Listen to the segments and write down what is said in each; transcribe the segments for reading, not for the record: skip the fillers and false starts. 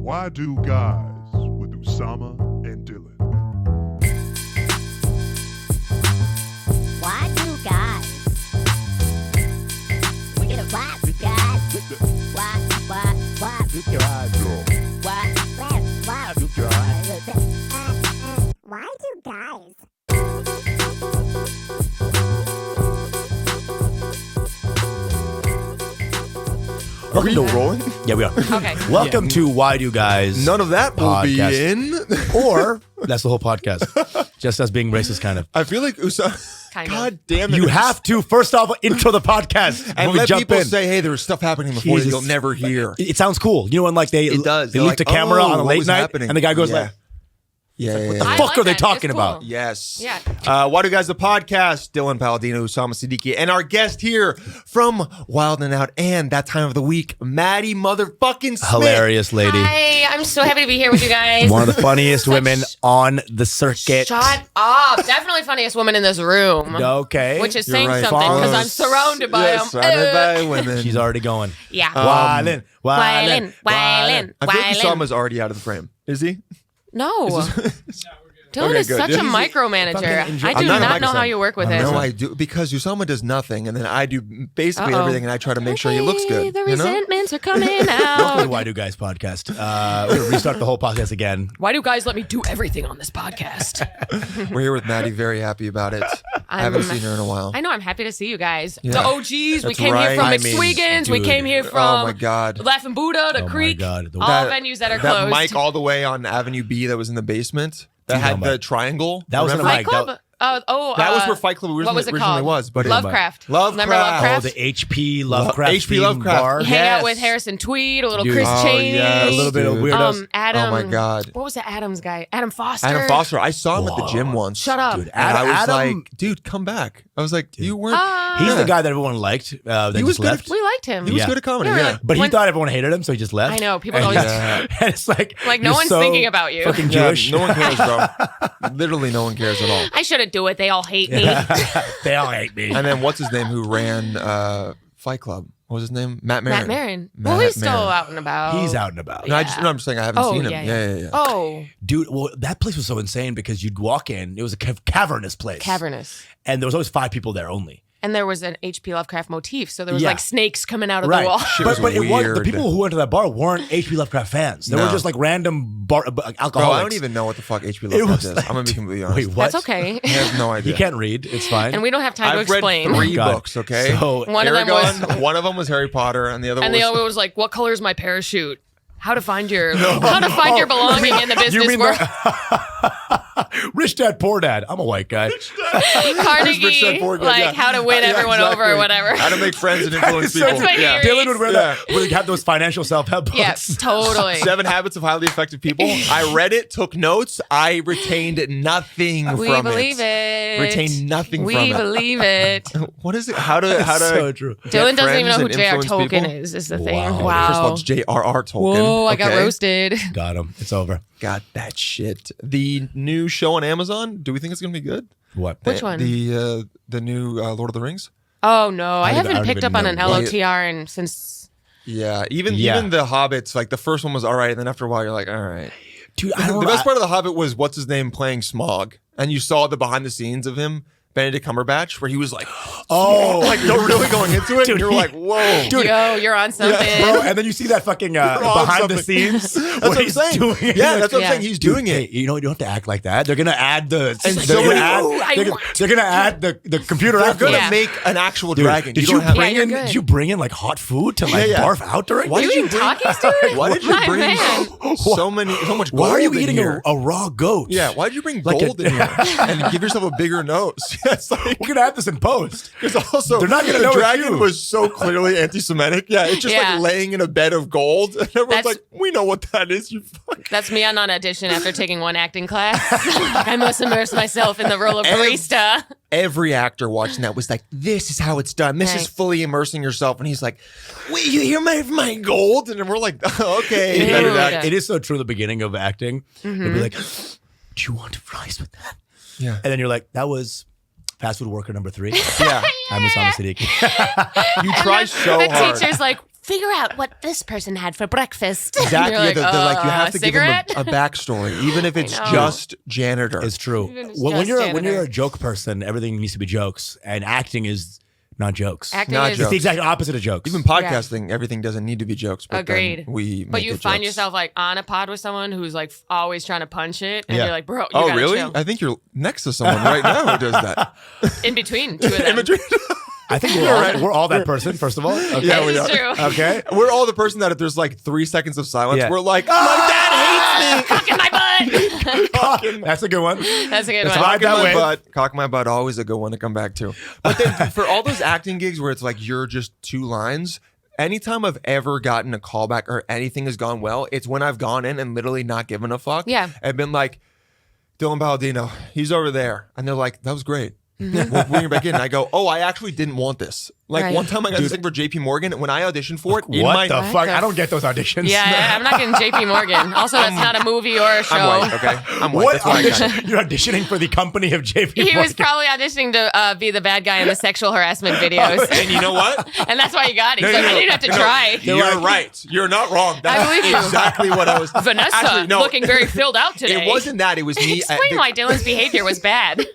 Why Do Guys with Usama and Dylan. Why do guys? We get a why do guys? Why do guys? Why do guys? Why do guys? Are we rolling? Yeah, we are. Okay. Welcome to Why Do Guys? None of that will Podcast. be in. Or that's the whole podcast. Just us being racist, kind of. I feel like Kind of. God damn it. You have to, first off, intro the podcast. and when we let jump people in. say, hey, there's stuff happening before that Jesus. you'll never hear. It sounds cool. You know when like they It does. they They're leave the like, camera oh, on a what late was night happening? and the guy goes Yeah. like, Yeah. what the I fuck like are they that. talking It's about? cool. Yes. Yeah. Why Do Guys, the podcast. Dylan, Palladino, Usama, Siddiquee, and our guest here from Wild and Out and that time of the week, Maddy motherfucking Smith. Hilarious lady. Hi, I'm so happy to be here with you guys. One of the funniest women on the circuit. Shut up. Definitely funniest woman in this room. Okay. Which is You're saying right. something because I'm Yes. surrounded by Yes, them. surrounded by women. She's already going. Yeah. Wildin', wildin', Wildin'. I feel like Wildin'. Usama's already out of the frame. Is he? No. Dylan Okay, is good. such Yeah, a he's- micromanager. fucking enjoy- I I'm do not a not know microphone. how you work with it. No, I do because Usama does nothing, and then I do basically Uh-oh. everything, and I try to make sure he looks good. The you know? resentments are coming Welcome to the out. Why Do Guys podcast. We're going to restart the whole podcast again. Why do guys let me do everything on this podcast? We're here with Maddie, very happy about it. I haven't seen her in a while. I know. I'm happy to see you guys. Yeah. The OGs. We That's came here right. from I mean, McSwiggan's. We dude. came here from Oh my God. Laughing Buddha, the Oh my Creek. God. The- All That- venues that are That closed. mic all the way on Avenue B that was in the basement that Dude, had oh the my- triangle. That was in a Remember? mic. Fight Club? That was where Fight Club what was it originally called? was. But Lovecraft. Lovecraft. Remember Oh, Lovecraft? the HP Lovecraft. HP themed Lovecraft. bar. Hang out Yes. with Harrison Tweed, a little Dude. Chris Oh, Cheney. yes, A little bit of dude. weirdos. Adam. Oh my God. What was the Adams guy? Adam Foster. Adam Foster. I saw him at the gym once. Shut up. Dude, And I was Adam, like, dude, come back. I was like, you weren't. he's Yeah. the guy that everyone liked. That He was just good. left. We liked him. He was Yeah. good at comedy. Yeah, we're Yeah. like- But he When- thought everyone hated him, so he just left. I know. People And always. Yeah. and it's like No you're one's so thinking about you. Fucking Yeah, Jewish. no one cares, bro. Literally, no one cares at all. I shouldn't do it. They all hate me. They all hate me. And then what's his name who ran Fight Club? What was his name? Matt Maron. Matt Maron. Matt Well, he's still Maron. out and about. He's out and about. No, Yeah. I'm just saying I haven't Oh, seen him. yeah, Yeah. Oh, Dude, well, that place was so insane because you'd walk in. It was a cavernous place. cavernous. And there was always 5 people there only. And there was an H.P. Lovecraft motif, so there was Yeah. like snakes coming out of Right. the wall. Shit But was it was the weird. people who went to that bar weren't HP Lovecraft fans. They were No. just like random bar Bro, alcoholics. I don't even know what the fuck HP It Lovecraft was is. like, I'm gonna be completely honest. Wait, what? That's okay. I have no He idea. can't read. It's fine. And we don't have time to I've read explain. 3 God. books. Okay. So One of them was, one of them was Harry Potter, and the other and was the other was like, "What color is my parachute? How to find your belonging in the You business mean world." Rich dad, poor dad. I'm a white guy. Carnegie, Rich Dad, Poor Dad, like yeah. how to win Yeah, everyone over exactly. or whatever. How to make friends and influence So people. That's my Yeah. theory. Dylan would wear Yeah. that. Would have those financial self-help books. Yeah, totally. 7 Habits of Highly Effective People. I read it, took notes. I retained nothing We from believe it. Retained nothing We from it. believe it. What is it? How to So true. get Dylan doesn't even friends know who and J.R. influence Tolkien people? is the thing. Wow. Wow. First of all, it's J.R.R. Tolkien. Whoa, I got okay? roasted. Got him. It's over. Got that shit. The new show on Amazon. Do we think it's gonna be good? What? Which one? The new Lord of the Rings. Oh no, I I haven't don't picked even up on know an what- LOTR and since. Yeah, even Yeah. the Hobbits. Like the first one was all right, and then after a while, you're like, all right. Dude, I don't The know. best part of the Hobbit was what's his name playing Smaug, and you saw the behind the scenes of him. Benedict Cumberbatch, where he was like, Oh, like really going into it, Dude, and you're he- like, whoa. Dude. Yo, you're on something. Bro, and then you see that fucking on behind the something. scenes. That's what I'm saying. Doing it. Yeah, that's what Yeah. I'm saying. He's Dude, doing hey, it. you know, you don't have to act like that. They're gonna add the. And they're so gonna many- add, Ooh, I they're, want- they're gonna add the computer They're after. gonna Yeah. make an actual Dude, dragon. did don't you have bring Yeah, in? you're Did good. you bring in like hot food to like Yeah, yeah. barf out during? Why You did you eating bring? Takis, dude? Why did you My bring man. so much Why are gold you in eating here? a raw goat? Yeah, why did you bring Like a- gold in here and give yourself a bigger nose? Yeah, it's like We're gonna have this in post. because also They're not gonna the know it's dragon you. was so clearly anti-Semitic. Yeah, it's just Yeah. like laying in a bed of gold, and everyone's That's- like, "We know what that is." You fuck. That's me on audition after taking one acting class. I must immerse myself in the role of barista. Every actor watching that was like, "This is how it's done. This is Right. fully immersing yourself." And he's like, "Wait, you hear my gold?" And we're like, "Okay." Dude. better Yeah. act. It is so true. The beginning of acting, Mm-hmm. you'll be like, "Do you want fries with that?" Yeah, And then you're like, "That was fast food worker number 3." yeah. I'm Usama Siddiquee. You try so The hard. teacher's like, figure out what this person had for breakfast. Exactly. You're They're like, you have to cigarette? give them a backstory, even if it's know. just janitor. It's true. Even if it's When just you're janitor. a joke person, everything needs to be jokes, and acting is not jokes. Acting Not is It's jokes. the exact opposite of jokes. Even podcasting, everything doesn't need to be jokes. But then Agreed. we But make you it find jokes. yourself like on a pod with someone who's like always trying to punch it, and Yeah. you're like, bro, you Oh, gotta really? chill. I think you're next to someone right now who does that. In between two of them. In between. I think we're all that person. First of all, okay. Yeah, we This are. is true. Okay. We're all the person that if there's like 3 seconds of silence, Yeah. we're like, my dad hates me. Cock in my butt. That's a good one. That's a good That's one. right. Cock in that my way. butt. Cock my butt. Always a good one to come back to. But then for all those acting gigs where it's like you're just 2 lines, anytime I've ever gotten a callback or anything has gone well, it's when I've gone in and literally not given a fuck. Yeah. I've been like, Dylan Palladino, he's over there. And they're like, that was great. We'll bring you back in. And I go, oh, I actually didn't want this. Like Right. one time I got this thing for JP Morgan. When I auditioned for it, in What my, the What fuck? the I don't get those auditions. Yeah, I'm not getting JP Morgan. Also, that's not a movie or a show. I'm white, okay? I'm white. What That's why I got it. audition? You're auditioning for the company of JP He Morgan. was probably auditioning to be the bad guy in the sexual harassment videos. And you know what? And that's why you got it. He's No, like, no, I no. didn't have to No, try. You're right. You're not wrong. That's believe you. exactly what I was. Vanessa, Actually, no, looking very filled out today. It wasn't that. It was me. Explain why Dylan's behavior was bad.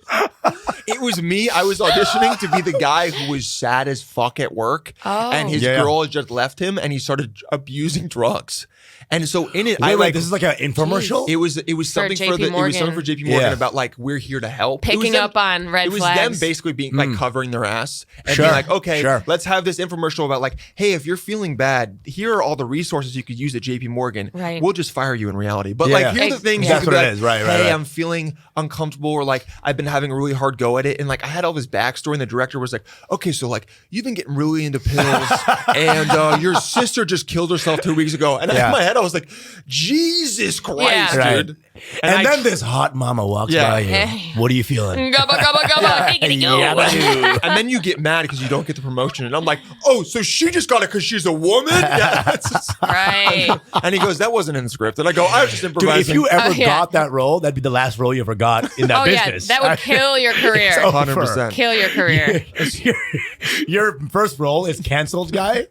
It was me. I was auditioning to be the guy who was sad as fuck at work, Oh. and his Yeah. girl had just left him, and he started abusing drugs. And so in it, Wait, this is like an infomercial? It was something for JP Morgan. JP Morgan Yeah. about like we're here to help. It was Picking them- up on red It was flags. them basically being like covering their ass and Sure, being like, okay, sure. let's have this infomercial about like, hey, if you're feeling bad, here are all the resources you could use at JP Morgan. Right. We'll just fire you in reality. But Yeah. like, here are the things That's you could what be it like, is. Right, hey, right. I'm feeling uncomfortable, or like I've been having a really hard go at it, and like I had all this backstory, and the director was like, okay, so like you've been getting really into pills, and your sister just killed herself 2 weeks ago, and Yeah. in my head I was like, Jesus Christ, Yeah. dude. And I- then this hot mama walks Yeah. by you. Hey. What are you feeling? Gubba, gubba, gubba. Giggity go. and then you get mad because you don't get the promotion, and I'm like, oh, so she just got it because she's a woman? Yeah, that's just- Right. and he goes, that wasn't in the script, and I go, I was just Dude, improvising. if you ever yeah. got that role, that'd be the last role you ever got in that Oh, business. yeah. That would kill your career. It's over. 100%. Kill your career. Your first role is canceled, guy.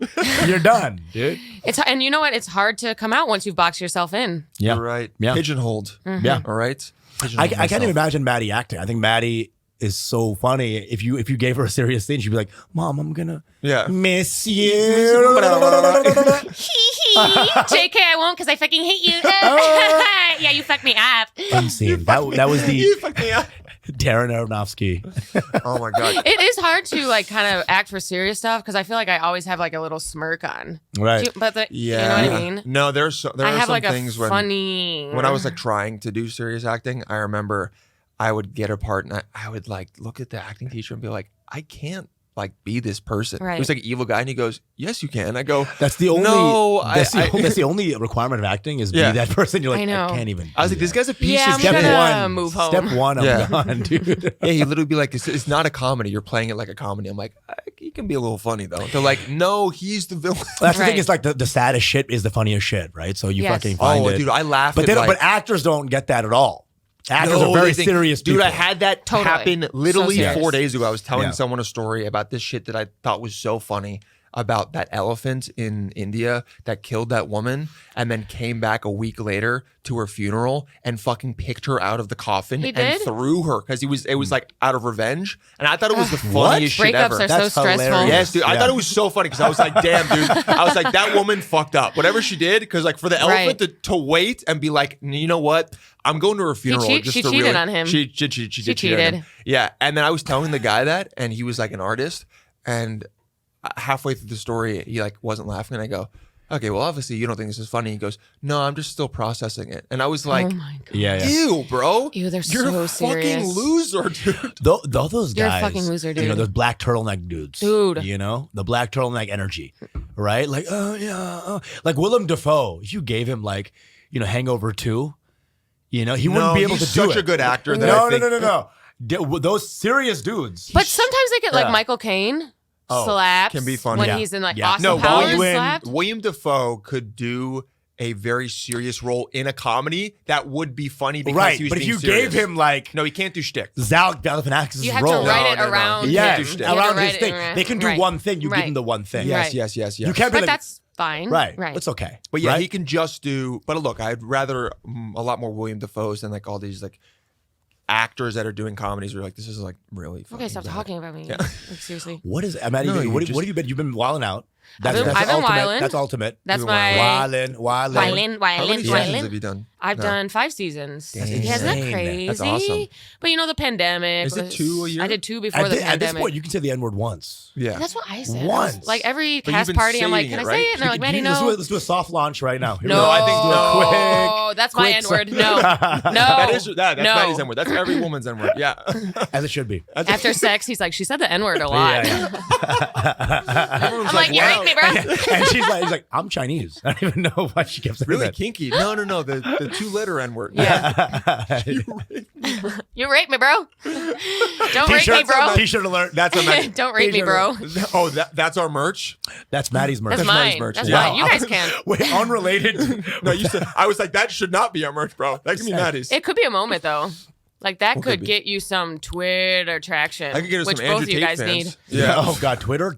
You're done, dude. And you know what? It's hard to come out once you've boxed yourself in. Yeah. You're right. Yeah. Pigeonholed. Yeah. All right. I Pigeonholed can't even myself. imagine Maddie acting. I think Maddie is so funny. If you gave her a serious thing, she'd be like, "Mom, I'm gonna Yeah. miss you." JK, I won't because I fucking hate you. Yeah, you fucked me up. Unseen. That was You the fucked me up. Darren Aronofsky. Oh my god. It is hard to like kind of act for serious stuff because I feel like I always have like a little smirk on. Right. But Yeah. you know what I mean? No, there I are have some like a things funny. when I was like trying to do serious acting, I remember I would get a part and I would like look at the acting teacher and be like, I can't like be this person. Right. He was like an evil guy, and he goes, yes, you can. I go, That's the only. No, that's I- the only requirement of acting is Yeah. be that person. You're like, I know. can't even. I was do like, this that. guy's a piece Yeah, of I'm shit. gonna Step one. move home. Step one. I'm Yeah. gone, dude. Yeah, he literally be like, it's not a comedy. You're playing it like a comedy. I'm like, he can be a little funny though. They're like, no, he's the villain. That's the thing. Right. Is like the saddest shit is the funniest shit, right? So you Yes. fucking find Oh, it. dude, I laughed. But at they don't, like, but actors don't get that at all. Actors No, are very they think- serious Dude, people. I had that Totally. happen literally So serious. 4 days ago. I was telling Yeah. someone a story about this shit that I thought was so funny about that elephant in India that killed that woman and then came back a week later to her funeral and fucking picked her out of the coffin He and did? threw her because it was like out of revenge. And I thought it was the What? funniest shit Breakups ever. are so That's stressful. hilarious. Yes, dude. I Yeah. thought it was so funny because I was like, damn, dude. I was like, that woman fucked up. Whatever she did, because like for the elephant to wait and be like, you know what? I'm going to her funeral. she just to cheated really, on him. She did cheat on cheated. him. Yeah. And then I was telling the guy that, and he was like an artist. And halfway through the story, he like wasn't laughing. And I go, okay, well, obviously you don't think this is funny. He goes, no, I'm just still processing it. And I was like, Oh my god. Yeah, yeah. ew, bro. Ew, they're You're so a fucking serious. loser, dude. Those You're a guys, fucking loser, You know, dude. those black turtleneck dudes, Dude. You know, the black turtleneck energy, right? Like, like Willem Dafoe. If you gave him like, you know, Hangover 2, you know, he wouldn't be able to he's do such it. a good actor. That No, I think, no. Those serious dudes. But sometimes they get like Yeah. Michael Caine Oh, slaps can be funny. when Yeah. he's in like Yeah. Austin No, Powers William- slapped. William Dafoe could do a very serious role in a comedy that would be funny because Right, he was but if being you serious. gave him like No, he can't do shtick. Zal Galifianakis' You have role, to write No, it no, no. around You yeah, can't him. do shtick. You have to around write his it thing, around- they can do right. one thing. You give Right. them the one thing. Yes, Right. yes. You can't be But like, that's fine. Right. Right. It's okay. But yeah, right? he can just do. But look, I'd rather a lot more William Dafoe's than like all these like actors that are doing comedies. Where like this is like really. Okay, stop bad. talking about me. Yeah. Like, seriously. What is Maddie? No, you what just- have you been? You've been wilding out. I've been ultimate. wildin'. That's ultimate. That's You've been my Wildin'. How many seasons have wildin'. you done? I've No. done 5 seasons. Dang. Isn't that crazy? That's awesome. But you know the pandemic. Is it 2 a year? I did 2 before At, the at this pandemic. point, you can say the N word once. Yeah. That's what I said. Once. Like every But cast you've been party, I'm like, saying can it, I say right? it? And they're like, Maddie, Let's no. do a soft launch right now. Here we No, go. I think do a quick. that's my quick N-word. No, no. That's no. Maddie's N-word. That's every woman's N-word. Yeah. as it should be. After sex, he's like, she said the N-word a lot. Everyone's I'm like, you wow. raped me, bro. And he's like, I'm Chinese. I don't even know why she kept saying Really that. kinky. No. The 2-letter N-word. Yeah. You raped me, bro. Don't rape me, bro. T-shirt alert. That's a Maddie. Don't rape me, bro. Oh, that's our merch? That's Maddie's merch. That's Maddie's mine. merch. That's Yeah. mine. You guys can. Wait, unrelated. No, you said I was like, that should not be our merch, bro. That can be Maddie's. It could be a moment though. Like that What could could be? get you some Twitter traction, I could get us which some both Andrew of you Tate guys fans. need. Yeah. Oh God, Twitter.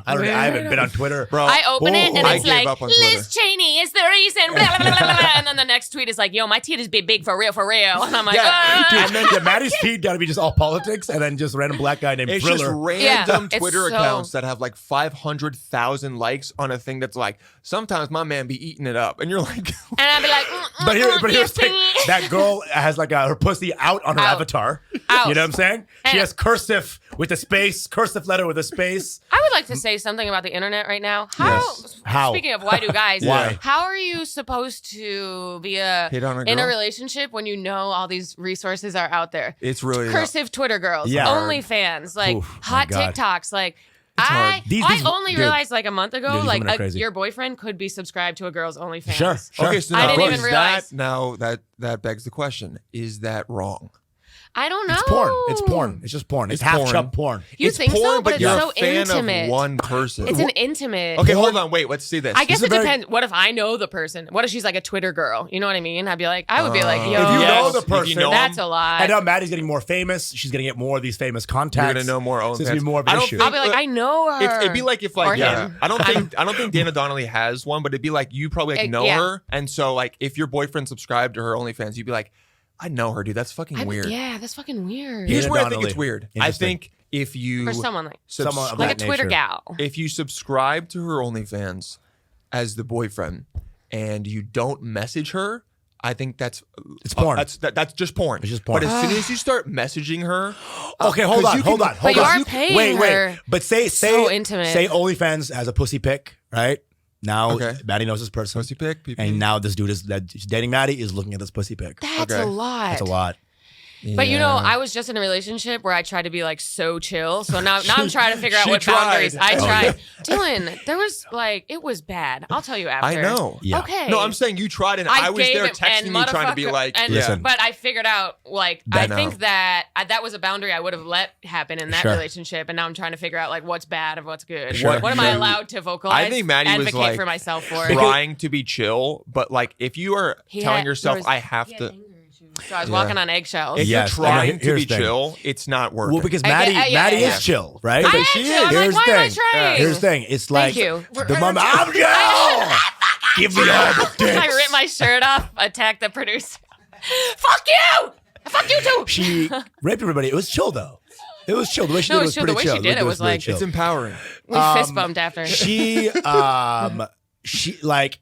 I haven't been on Twitter, Bro. I open it and I it's gave like up on Liz Twitter. Cheney is the reason, blah, blah, blah, blah, blah. And then the next tweet is like, "Yo, my titties be big for real, and I'm like, Yeah, "Ah." And then Maddie's feed got to be just all politics, and then just random black guy named It's Thriller. just random Yeah, Twitter it's accounts so- that have like 500,000 likes on a thing that's like, sometimes my man be eating it up. And you're like, And I'd be like, But here's yes, the thing. please. That girl has like her pussy out on her Out. avatar. Out. You know what I'm saying? She And- has cursive with a space, cursive letter with a space. I would like to say something about the internet right now. Yes. How? Speaking of why do guys, Why? how are you supposed to be Hit on a in a girl? relationship when you know all these resources are out there? it's really Cursive Twitter girls, Yeah. OnlyFans, like Oof, my hot God. TikToks, like. hard. These- I only dude. realized like a month ago, Dude, these like women are crazy. your boyfriend could be subscribed to a girl's OnlyFans. Sure. Okay, so I now, didn't even is realize. that now that begs the question: is that wrong? I don't know. It's porn. It's porn. It's just porn. It's It's half porn. chub porn. You it's think porn, so? But it's you're so a fan intimate. of one person. It's an intimate. Okay, hold on, wait. Let's see this. I guess This is it very- depends. What if I know the person? What if she's like a Twitter girl? You know what I mean? I would be like, yo, If you Yes. know the If you person, know that's them, a lot. I know Maddie's getting more famous. She's going to get more of these famous contacts. You're gonna know more. So it's going to be more of an I don't issue. think- I'll be like, I know her. It'd be like if Or like him. I don't think Dana Donnelly has one, but it'd be like you probably like know Yeah. her, and so like if your boyfriend subscribed to her OnlyFans, you'd be like, I know her, dude. That's fucking weird. Yeah, that's fucking weird. Here's Dana where I think Donnelly. it's weird. I Interesting. think if you For someone like Someone of like a that Twitter nature. gal. if you subscribe to her OnlyFans as the boyfriend and you don't message her, I think that's It's porn. That's just porn. It's just porn. But as soon as you start messaging her, Okay, hold 'cause on, you hold can- on, hold But you on. are paying wait. her. But say So intimate. Say OnlyFans as a pussy pic, right? Now Okay. Maddie knows this person. pussy pic, PP. And now this dude is that she's dating Maddie is looking at this pussy pic. That's Okay. a lot. That's a lot. But you know, Yeah. I was just in a relationship where I tried to be like so chill. So now I'm trying to figure out She what boundaries tried. I Oh, tried. Dylan, there was like it was bad. I'll tell you after. I know. Yeah. Okay. No, I'm saying you tried, and I was gave there him- texting and me trying to be motherfucker- like, and, Listen. But I figured out like I I know. think that that was a boundary I would have let happen in that Sure. relationship, and now I'm trying to figure out like what's bad and what's good. Sure. What am I Sure. allowed to vocalize? I think Maddie was advocate like for myself for. trying to be chill, but like if you are He telling had- yourself, there was- I have he had to. anger issues. So I was walking on eggshells. If Yes, you're I know. trying to Here's be the thing. chill, it's not working. Well, because I Maddie, get- yeah, Maddie yeah. is chill, right? I But am she chill. I'm is. like, Here's why the am I thing. trying? Here's the thing. It's like you. the mom. I'm chill. Give me all the dicks. I ripped my shirt off, attacked the producer. Fuck you! Fuck you too! She raped everybody. It was chill though. It was chill. The way she No, did it it was was chill. pretty The way chill. she did it was really like- chill. It's empowering. We fist bumped after. She like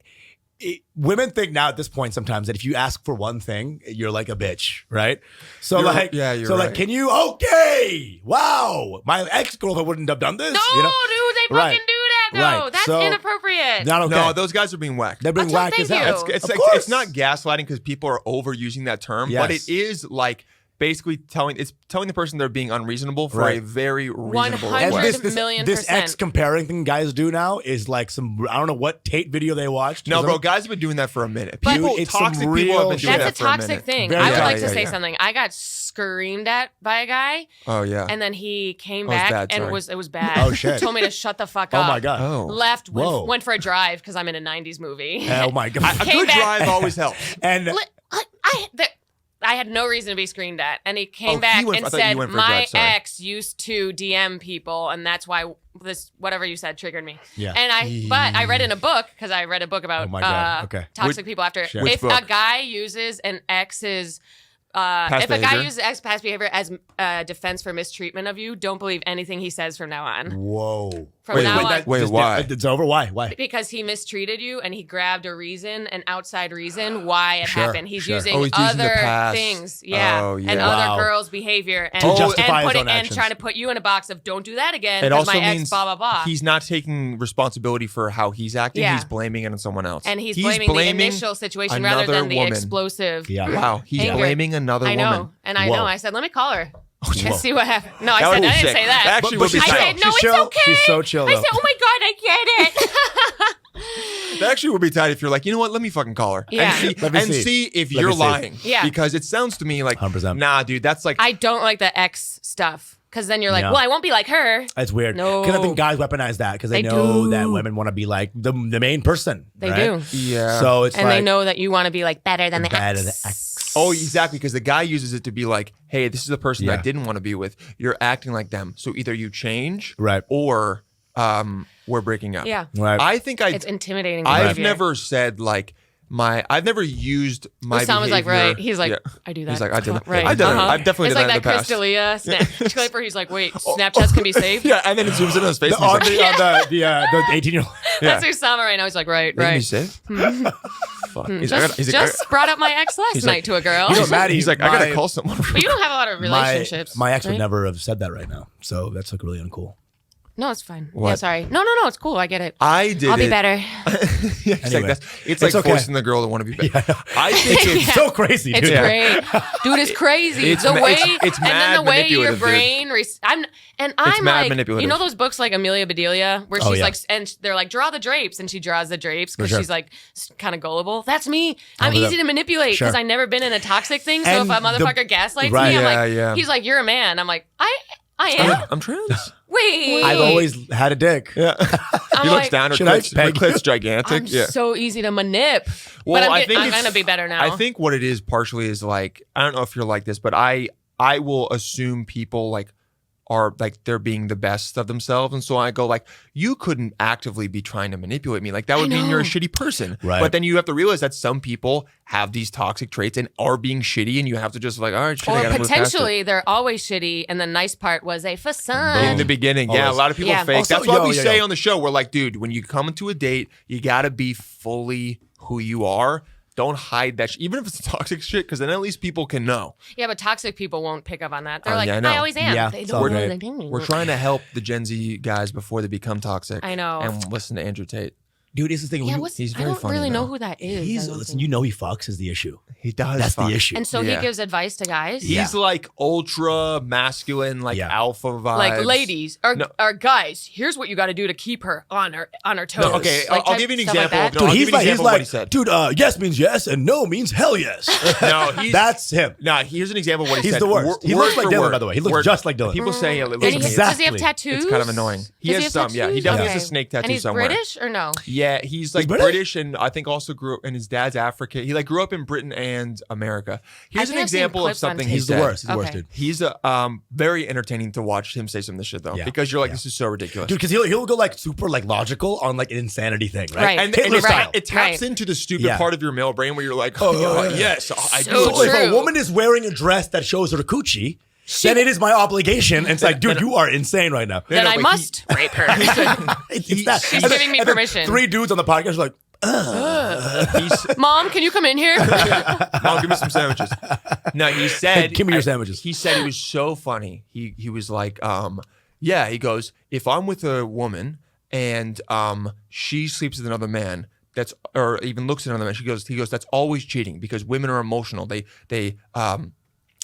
women think now at this point sometimes that if you ask for one thing, you're like a bitch, right? So You're- like, yeah, you're so like, right. can you? Okay, wow, my ex-girlfriend wouldn't have done this. No, you know? dude, they Right. fucking do that though. Right. That's So- inappropriate. Not okay. No, those guys are being whacked. They're being That's what- whacked as thank hell. you. It's Of like course. it's not gaslighting because people are overusing that term, but Yes. it is like basically telling the person they're being unreasonable for Right. a very reasonable 100 And request. this million%. ex comparing thing guys do now is like some I don't know what Tate video they watched. No, Some- bro, guys have been doing that for a minute. But- People, Dude, it's some toxic people real have been doing That's that a for a toxic minute. thing. Very I would toxic. like to Yeah, say yeah. something. I got screamed at by a guy, Oh yeah. and then he came Oh, it's back bad, and sorry. it was bad. Oh, shit. Told me to shut the fuck Oh up. my god. Oh. Left, Whoa. went for a drive because I'm in a '90s movie. Oh my god. A Came good back- drive always helps. And I had no reason to be screamed at, and he Oh, came he back went- and I thought you said went for a my drive, sorry." ex used to DM people, and that's why this whatever you said triggered me. Yeah. And but I read in a book because I read a book about Oh my God. Okay. toxic people after. Sure. If Which book? a guy uses an ex's Past if a guy behavior? uses ex past behavior as defense for mistreatment of you, don't believe anything he says from now on. Whoa. From now on. Wait, why? It's over. Why? Because he mistreated you and he grabbed a reason, an outside reason why it Sure, happened. He's sure. using Oh, he's using the other past. things, yeah, Oh, yeah. and Wow. other girls' behavior, and To justify his own and actions. trying to put you in a box of don't do that again It because also my ex means blah blah blah. he's not taking responsibility for how he's acting. Yeah. He's blaming it on someone else. and he's blaming the initial situation rather another than the woman. explosive. Yeah. Wow, he's Anger. blaming another I know, woman. and I Whoa. know. I said, let me call her Whoa. and see what happened. No, I That said would I be didn't sick. say that. That actually would be I chill. said, no, She's it's chill. okay. She's so chill, I though. said, oh my god, I get it. That actually would be tight if you're like, you know what? Let me fucking call her Yeah. and see if Let you're me see. lying. Yeah. Because it sounds to me like, 100%. nah, dude, that's like I don't like the ex stuff because then you're like, Yeah. well, I won't be like her. It's weird. No. Because I think guys weaponize that because they They know do. that women want to be like the main person. They right? do. yeah. So it's And like they know that you want to be like better than the better ex. than ex. Oh, exactly. Because the guy uses it to be like, hey, this is the person I Yeah. didn't want to be with. You're acting like them. So either you change Right. or we're breaking up. Yeah. Right. I think It's intimidating. I've behavior. never said like I've never used my Osama's like, behavior- right. He's like, Yeah. I do that. He's like, I did that. Right. I've done it. I've definitely it's done like that in that the Chris past. D'Elia snap clip where he's like, wait, Snapchats can be saved? Yeah, and then it zooms in on his face. and he's on like, the 18-year-old. yeah. That's Osama right now. He's like, right, They can be right. saved? Fuck. He's like, Just, just brought up my ex last He's night like, to a girl. You know, Maddie, He's like, I gotta my- call someone. But you don't have a lot of relationships. My ex would right? never have said that right now. So that's like really uncool. No, it's fine. What? Yeah, sorry. No, it's cool. I get it. I did I'll be it. better. Yeah, it's Anyway, like it's like okay. forcing the girl to want to be better. I think it's Yeah. So crazy, dude. It's Yeah. great, dude. It's crazy. It's the ma- way it's and then mad the way your manipulative, dude. brain. I'm mad like, manipulative. you know those books like Amelia Bedelia, where Oh, she's yeah. like, and they're like, draw the drapes, and she draws the drapes because sure. she's like kind of gullible. That's me. I'm but easy that- to manipulate because Sure. I've never been in a toxic thing. So And if a motherfucker the- gaslights right. me, I'm Yeah, like, yeah. he's like, you're a man. I'm like, I am. I'm trans. Wait, I've always had a dick. Yeah. I'm He looks like, down. Her should I clit's, her peg you? clit's gigantic. I'm Yeah. so easy to manip. Well, but I I'm think I'm it's- gonna be better now. I think what it is partially is like, I don't know if you're like this, but I will assume people like are like they're being the best of themselves, and so I go like, you couldn't actively be trying to manipulate me. Like that would mean you're a know. shitty person. Right. But then you have to realize that some people have these toxic traits and are being shitty, and you have to just like, all right, shit, I Or gotta move past it. potentially they're always shitty, and the nice part was a facade. In the beginning, yeah, a Always. lot of people Yeah. are fake. Also, That's why we yo. say on the show, we're like, dude, when you come into a date, you gotta be fully who you are. Don't hide that, even if it's toxic shit, because then at least people can know. Yeah, but toxic people won't pick up on that. They're Oh, like, yeah, I know. I always am. Yeah, They it's don't all know great. what they're doing. We're trying to help the Gen Z guys before they become toxic. I know. And listen to Andrew Tate. Dude, it's the thing. Yeah, when He's I very don't funny, really know though. who that is. I he's don't listen, think. you know he fucks is the issue. He does. That's fuck. the issue. And so Yeah. he gives advice to guys. He's like ultra masculine, like Yeah. alpha vibes. Like ladies No. or guys, here's what you got to do to keep her on her toes. No, okay, Like, I'll type give you an stuff like example that. of- No, Dude, I'll he's give you an like, example of what he said. dude, yes means yes and no means hell yes. No, he's That's him. Nah, here's an example of what he He's said. the worst. He Word looks like for Dylan, word. by the way. He looks just like Dylan. People say, And listen, he- it's does he have Exactly. tattoos? kind of annoying. He Does has some, yeah. He tattoos? definitely Okay. has a snake tattoo And he's somewhere. British or no? Yeah, he's like British? British, and I think also grew up, and his dad's African. He like grew up in Britain and America. Here's an think I've seen example of clips on something TikTok. he He's the said. worst. He's the worst, Okay. dude. He's very entertaining to watch him say some of this shit though, Yeah. because you're like, Yeah. this is so ridiculous. Dude, because he'll go like super like logical on like an insanity thing, right? Right. and Hitler it, style. it taps Right. into the stupid Yeah. part of your male brain where you're like, oh, yeah. yes, I So do. So if true. a woman is wearing a dress that shows her coochie, then it is my obligation. And it's like, dude, you are insane right now. Then no, I but must rape her. It's that. She's And then- giving me and then permission. 3 dudes on the podcast are like, Mom, can you come in here? Mom, give me some sandwiches. No, he said, Give me your sandwiches. He said it was so funny. He was like, yeah, he goes, if I'm with a woman and she sleeps with another man, that's, or even looks at another man, he goes, that's always cheating because women are emotional. They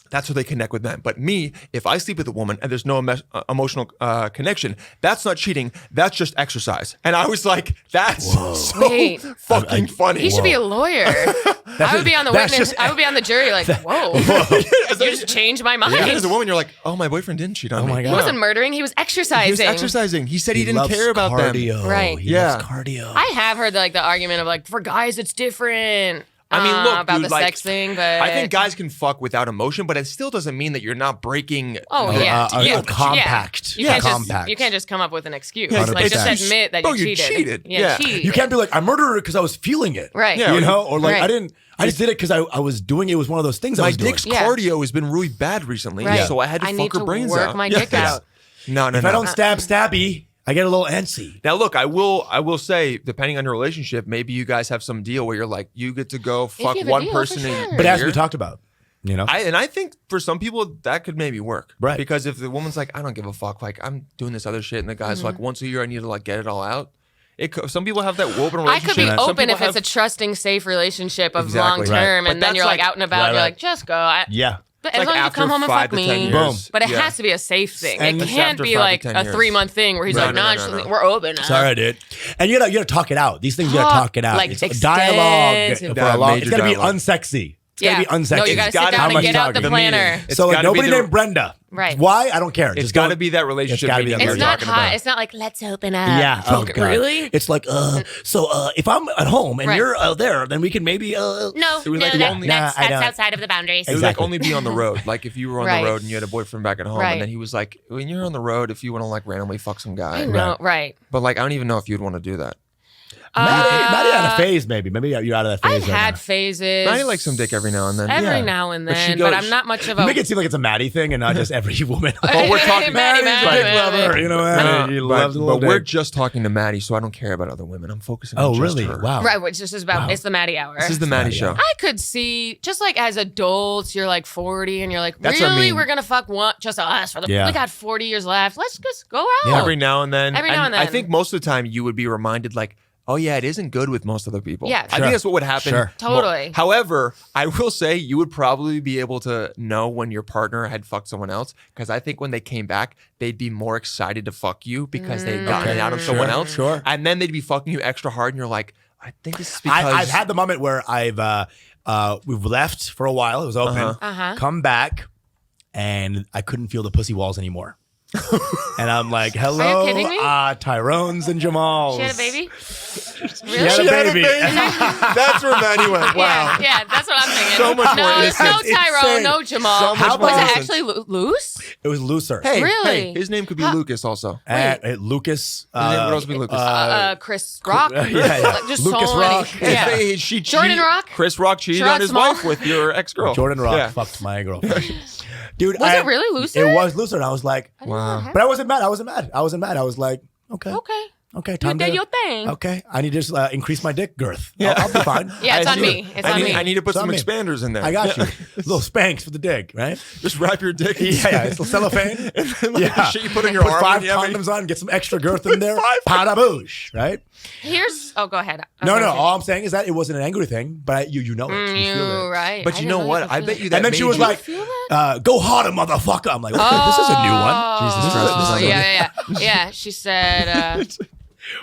that's how they connect with men. But me, if I sleep with a woman and there's no emotional connection, that's not cheating. That's just exercise. And I was like, that's so Wait. fucking funny. He should be a lawyer. I would be on the That's witness. just- I would be on the jury. Like, whoa, you just changed my mind. Yeah, as a woman, you're like, oh, my boyfriend didn't cheat on me. my God. He wasn't murdering. He was exercising. He was exercising. He said he didn't loves care about cardio. them. Right. He Yeah. loves cardio. I have heard like the argument of like for guys it's different. I mean, look, about dude, the like, sex thing, but I think guys can fuck without emotion, but it still doesn't mean that you're not breaking. Oh yeah, a compact. You can't compact. you can't just come up with an excuse. Yeah, Like just 100%. admit that Bro, you you cheated. cheated. Yeah, Yeah. cheated. You can't be like, I murdered her because I was feeling it. Right. Yeah, You know, or like Right. I just did it because I was doing it. It was one of those things I My was doing. dick's Yeah. cardio has been really bad recently, Right. so I had to I fuck need her to brains work out. my dick out. No, If I don't stab stabby, I get a little antsy. Now, look, I will say, depending on your relationship, maybe you guys have some deal where you're like, you get to go fuck you have a one deal, person for a sure. But as year. we talked about, you know, I think for some people that could maybe work, Right. Because if the woman's like, I don't give a fuck, like I'm doing this other shit, and the guy's Mm-hmm. like, once a year I need to like get it all out. Some people have that open I relationship. could be Some open people if it's a have- trusting, safe relationship of Exactly. long term, Right. and But then you're that's like out and about, and you're like, just go. yeah. But as like long as you after come home and 5 fuck to 10 me. years. Boom. But it Yeah. has to be a safe thing. And It it's can't after be 5 like to 10 a years. 3-month thing where he's No, like, no, no, no, no. we're open. It's all right, dude. And you gotta talk it out. These things you gotta talk it out. Like It's a extend dialogue to- for Yeah, a long. major It's gotta be dialogue. unsexy. It's Yeah. gotta be unsexy. No, you gotta sit gotta down be and get out the the planner. meeting. It's So like gotta be nobody the- named Brenda. Right. Why? I don't care. It's Just got don't- to be that relationship. gotta be meeting that you're It's not talking hot. about. It's not like, let's open up. Yeah. Oh, God. Really? It's like, so if I'm at home and Right. you're there, then we can maybe, No, It was like that- only- that's Nah, I don't. outside of the boundaries. It was like Exactly. only be on the road. Like if you were on Right. the road and you had a boyfriend back at home, Right. and then he was like, when you're on the road, if you want to like randomly fuck some guy, No, right. but like I don't even know if you'd want to do that. Maddie had a phase, maybe. Maybe you're out of that phase. I've right had now. phases. I like some dick every now and then. Every Yeah. now and But she then, goes- but I'm not much of You a. make it seem like it's a Maddie thing and not just every woman. Well, we're talking Maddie, Maddie's a Maddie, dick lover, you know, Maddie. He loves a but little we're dick. just talking to Maddie, so I don't care about other women. I'm focusing Oh, on just really? her. Wow. Right, which is about it's the Maddie hour. This is the Maddie Maddie show. hour. I could see just like as adults, you're like 40 and you're like, That's what I really, mean. we're gonna fuck one just us for the Yeah. we got 40 years left. Let's just go out. Yeah. Every now and then. Every now and I then. think most of the time you would be reminded like, oh yeah, it isn't good with most other people. Yeah. I Sure. think that's what would happen. Sure. Totally. However, I will say you would probably be able to know when your partner had fucked someone else because I think when they came back, they'd be more excited to fuck you because they'd gotten it out of someone Sure, else. sure. And then they'd be fucking you extra hard, and you're like, I think this is because I've had the moment where we've left for a while. It was open. Uh-huh. Come back, and I couldn't feel the pussy walls anymore. And I'm like, hello, kidding me? Tyrone's and Jamal's. She had a baby? She had a baby. That's where Maddie went. Wow. Yeah, that's what I'm thinking. So much no, more it's no innocent. Tyrone, Insane. no Jamal. So much How more Was it innocent. actually loose? It was looser. Hey, Really? hey, his name could be Lucas also. Lucas. His name would also be Lucas. Chris Rock. yeah. Like, just Lucas so Rock. many. Yeah. Hey, Jordan Rock? Chris Rock cheated Sherrod on his Small? wife with your ex-girl. Jordan Rock Yeah. fucked my girlfriend. Dude, Was it really looser? It was looser. And I was like, Wow. but I wasn't mad. I wasn't mad. I was like, okay. Okay. Time You did to, your thing. Okay. I need to just increase my dick girth. Yeah. I'll be fine. Yeah, it's I on need- me. It's I on need, me. I need to put It's on some me. expanders in there. I got you. Little spanks for the dick, right? Just wrap your dick. Yeah, it's a cellophane. Like the shit you put in your Put arm. 5 yeah, condoms on, get some extra girth in there. 5 Pada boosh, right? Oh, go ahead. No. All I'm saying is that it wasn't an angry thing, but you know it. You feel You it. right. But you know what? I bet you that And then she made was you- like, "Go harder, motherfucker." I'm like, okay, this is a new one. Jesus Christ, this Oh, is a- yeah. She said,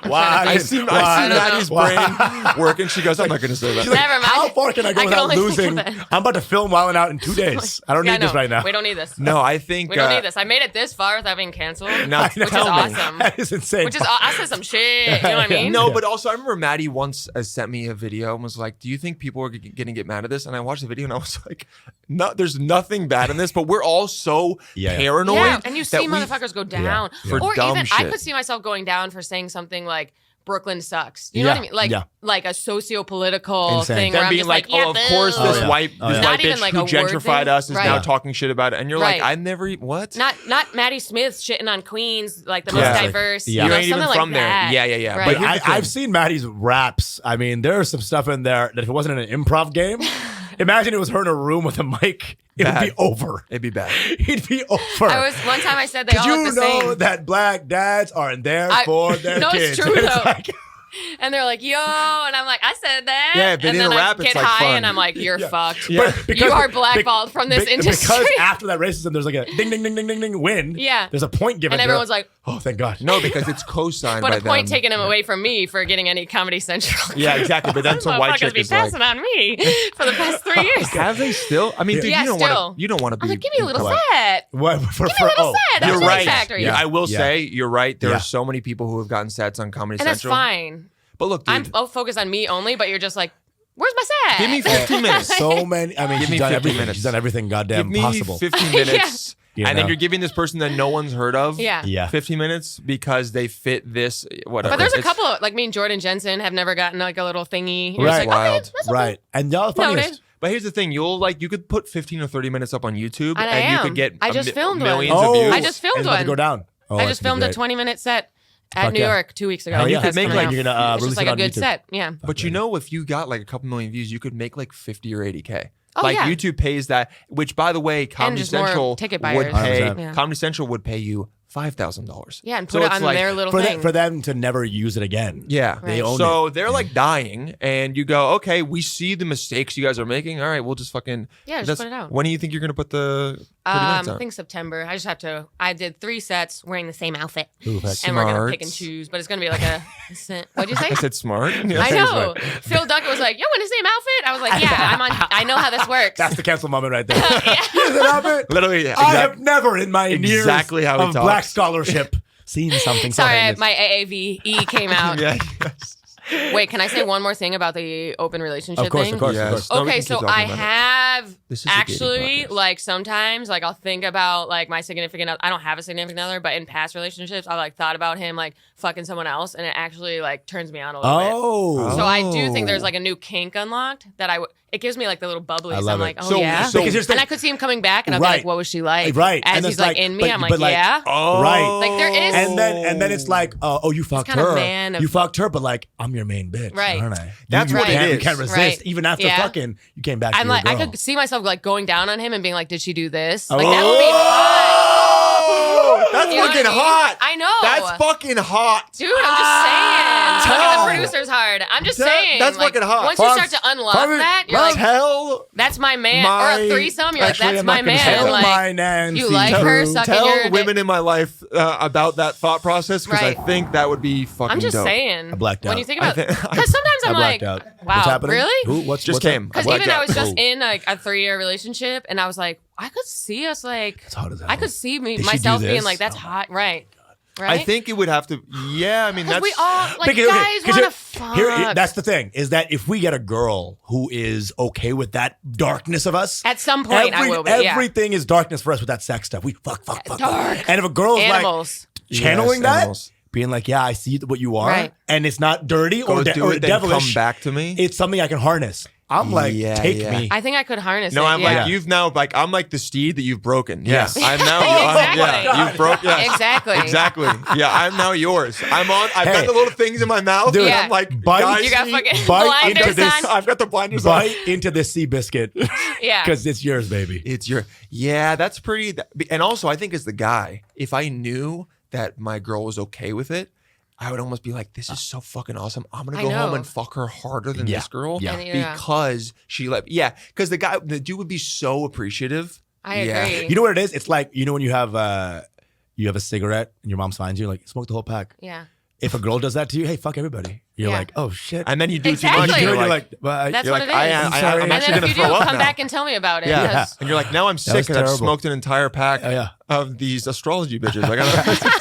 Why? I see Why? Maddie's brain working. She goes, I'm not going to say that. never mind. How far can I go I can without only think losing? of it. I'm about to film Wildin' Out in 2 days. I don't Yeah, need this no, right now. We don't need this. No, I think. We don't need this. I made it this far without being canceled. Now, Which is tell me. awesome. That is insane. Which is, I said some shit. You know what I mean? No, but also I remember Maddie once sent me a video and was like, "Do you think people are going to get mad at this?" And I watched the video and I was like, "No, there's nothing bad in this, but we're all so Yeah. paranoid." Yeah, and you that see motherfuckers go down. For Or dumb even, I shit. could see myself going down for saying something like, Brooklyn sucks. You know what I mean? Like a socio-political Insane. thing Them where I'm being just like, yeah, "Oh, of course, boo." this yeah. white Oh, yeah. this Not white even bitch like who a word gentrified thing. us is Right. now talking shit about it," and you're Right. like, "I never what." Not Maddie Smith shitting on Queens, like the most Yeah. diverse. Yeah. You know, You ain't even something from like there. that. Yeah. Right. But But here's the thing. I've seen Maddie's raps. I mean, there's some stuff in there that if it wasn't an improv game, imagine it was her in a room with a mic, it would Bad. be over. It'd be bad. It'd be over. One time I said they Did all you look the know same. that black dads aren't there for their No, kids? it's true, It's though. like- And they're like, yo, and I'm like, I said that. Yeah, but and in then a rap, I it's get like high fun. and I'm like, you're fucked. Yeah. You are blackballed from this industry. Because after that racism, there's like a ding, ding, ding, ding, ding, ding, win. Yeah. There's a point given And to everyone's her. like, oh, thank God. No, because it's co-signed but by a point them. taking him away from me for getting any Comedy Central. Yeah, exactly. But then some white Motherfuckers chick be is like, passing on me for the past 3 years. "Have they still?" I mean, dude, Yeah, you don't still. want to. You don't want to be. I'm like, give me a little like- set. What, for, Give me a little set. You're That's right. Factory. I will Yeah. say you're right. There Yeah. are so many people who have gotten sets on Comedy And that's Central. fine. But look, dude, I'm focused on me only, but you're just like, Where's my set? Give me 15 minutes. So many. I mean, Give she's me done 15 everything. minutes. She's done everything Give goddamn me possible. 15 minutes. You And know? then you're giving this person that no one's heard of Yeah. 15 minutes because they fit this, whatever. But there's a It's- couple of, like me and Jordan Jensen have never gotten like a little thingy. You're Right. just like, okay, Wild. that's okay. Right. And y'all the funniest. Noted. But here's the thing, you could put 15 or 30 minutes up on YouTube And I and you am. could get I just filmed one. millions Oh, of views. I just filmed it's about to one. go down. Oh, I that's just gonna filmed be a great. 20-minute set at Fuck New yeah. York 2 weeks ago. Hell yeah. You could That's make, coming like, out. you're gonna It's release just like it a on good YouTube. set. Yeah. But you know, if you got like a couple million views, you could make like 50 or 80K. Oh, like yeah. YouTube pays that, which by the way, Comedy just more Central ticket would buyers. pay. 100%. Yeah. Comedy Central would pay you $5,000. Yeah, and So put it it's on like- their little For, thing. for them to never use it again. Yeah, They Right. own so it. they're like dying, and you go, okay, we see the mistakes you guys are making. All right, we'll just fucking Just put it out. When do you think you're gonna put the 30 minutes I out? think September. I just have to. I did 3 sets wearing the same outfit, Ooh, heck. and we're gonna Smart. pick and choose. But it's gonna be like a. What'd you say? I said smart. I Yeah. know. Phil Duncan was like, "Yo, in the same outfit." I was like, "Yeah, I'm on. I know how this works." That's the cancel moment right there. Here's an outfit. Literally, yeah, I exact- have never in my Exactly years how he of talks. black scholarship seen something so Sorry, heinous. my AAVE came out. yeah. Wait, can I say one more thing about the open relationship Of course, thing? of course, Yes. of course. No, we Okay, can keep so talking I about it. have This is a dating actually podcast. like sometimes like I'll think about like my significant other. I don't have a significant other, but in past relationships, I like thought about him like fucking someone else, and it actually like turns me on a little bit. Oh. So I do think there's like a new kink unlocked that it gives me like the little bubblies. I love I'm it. like, oh So- yeah. so- Because here's the And I could see him coming back, and I'll be Right. like, what was she like? Right. As And he's it's like like- in me, but- I'm but like, like- yeah. Oh, Right. Like, there is- And then it's like, oh, you fucked kind of her. man of- You fucked her, but like, I'm your main bitch, Right. aren't I? That's you what it can't, You is. can't resist. Right. Even after Yeah. fucking, you came back I'm to your like, I girl. could see myself like going down on him and being like, did she do this? Oh. Like that would be hot. That's You know what fucking I mean? hot. I know. That's fucking hot. Dude, I'm just saying. Tell- Look at the producers hard. I'm just Tell- saying. that's like, fucking hot. Once you start to unlock Fun- that, you're like, Tell that's my man. or my- a threesome, you're like, Actually, that's I'm my not gonna say man. that. Like, my Nancy. you like her sucking tell your women in my life about that thought process because Right. I think that would be fucking I'm just dope. saying. I blacked When out. you think about I it. think- Because sometimes I'm I like, blacked out. wow, What's happening? really? Who? What's Just what's came. up? Because blacked even I out. was just Oh. in like a 3-year relationship, and I was like, I could see us like, It's hot as hell. I could see me Did she do myself being this? like, that's Oh hot, right? Right. I think it would have to. Yeah, I mean because that's. we all like Because- okay, guys 'cause want to here- fuck. that's the thing, is that if we get a girl who is okay with that darkness of us, At some point, I will be. Yeah. everything is darkness for us with that sex stuff. We fuck. Dark. And if a girl's Animals. like channeling Yes, that, animals. being like, yeah, I see what you are, Right. and it's not dirty Go or, do or it, then devilish, come back to me. it's something I can harness. I'm like, Yeah, take yeah. me. I think I could harness No, it. I'm yeah. like you've now like I'm like the steed that you've broken. Yes, Yes. I'm now. Exactly. Yeah, you've broke. Yes. Exactly. Exactly. Yeah, I'm now yours. I've got Hey. the little things in my mouth. Dude, and Yeah. I'm like, bite- guys, You got fucking Bite into blinders this- on. I've got the blinders on. Bite into this sea biscuit Yeah. because it's yours, baby. It's your. Yeah, that's pretty. And also, I think as the guy, if I knew that my girl was okay with it, I would almost be like, this is so fucking awesome. I'm gonna I go home know. and fuck her harder than Yeah. this girl. Yeah. And, yeah. Because she let. Yeah, because the dude would be so appreciative. I Yeah. agree. You know what it is? It's like, you know when you have a cigarette and your mom finds you, like, smoke the whole pack. Yeah. If a girl does that to you, hey, fuck everybody. You're Yeah. like, oh shit. And then you do Exactly. too much. you And do it, you're you're like, like, well, That's you're what like, it I is. am. I'm sorry. I'm And actually then gonna if you throw do, up come now. back and tell me about it. Yeah. Yeah. 'cause- And you're like, now I'm was sick and I've terrible. smoked an entire pack yeah. of these astrology bitches. I gotta.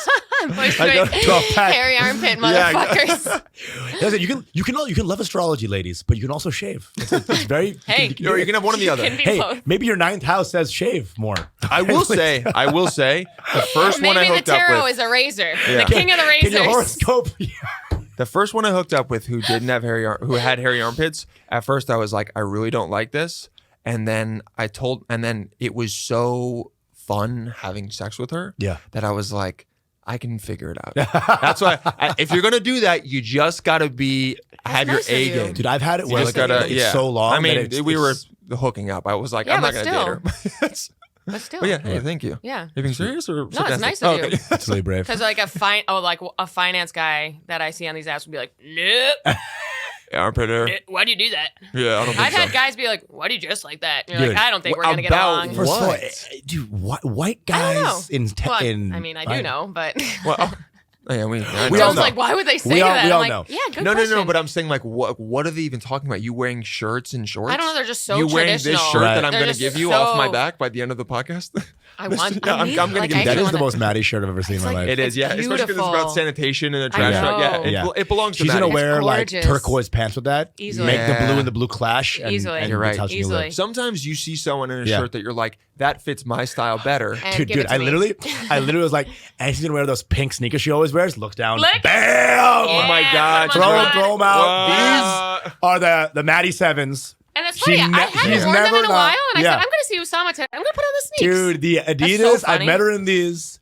Push I go like 12 pack. hairy armpit Yeah, motherfuckers. Listen, you can love astrology, ladies, but you can also shave. It's very Hey. Or you can have one or the other. Can be Hey, both. maybe your ninth house says shave more. I will say, the first one I Maybe the hooked up tarot with, is a razor. Yeah. The king of the Can your razors. horoscope? the first one I hooked up with who didn't have who had hairy armpits. At first, I was like, I really don't like this, and then it was so fun having sex with her. Yeah. That I was like, I can figure it out. That's why if you're gonna do that, you just gotta have your nice of A you. game. Dude, I've had it You where just like, gotta, it's so long. I that mean, it's- we were it's- hooking up. I was like, Yeah, I'm not but gonna date her. But still. But yeah, hey, thank you. Yeah. Are you being serious or No, it's sarcastic? nice of Okay. you. It's really brave. Because like a finance guy that I see on these apps would be like, nope. Yeah, armpit hair. Why'd you do that? Yeah, I don't think I've so. had guys be like, why do you dress like that? And you're Dude, like, I don't think we're gonna get about along. what? First of all, What? dude, white I don't know. guys in Well, in I mean, I do know, but Well, Yeah, we all Joe's know. like, why would they say We all- that? we I'm all like, know. yeah, good No, question. but I'm saying like, what are they even talking about? You wearing shirts and shorts? I don't know. They're just so you wearing traditional. this shirt Right. that I'm They're going to just give you so- off my back by the end of the podcast? I want. Yeah, I need, I'm gonna like, give you I That actually is the wanna- most Maddie shirt I've ever seen in my like- life. It is, yeah. Especially because it's about beautiful. sanitation and a I trash truck. know. Yeah, Yeah. it belongs to She's Maddie. gonna wear like gorgeous. turquoise pants with that. Easily. Make the Yeah. blue and the blue clash. And, Easily. and You're that's right. how she's Easily. gonna look. Sometimes you see someone in a Yeah. shirt that you're like, that fits my style better. And Dude, give it to I me. literally was like, and she's gonna wear those pink sneakers she always wears. Look down, Look. bam! Oh my Yeah, God. put 'em on Throw the them front. out. What? These are the Maddie 7s. And it's She funny. I ne- hadn't she's worn them never in a not- while, and I yeah. said, I'm going to see Usama today. I'm going to put on the sneaks. Dude, the That's so Adidas, I funny. met her in these.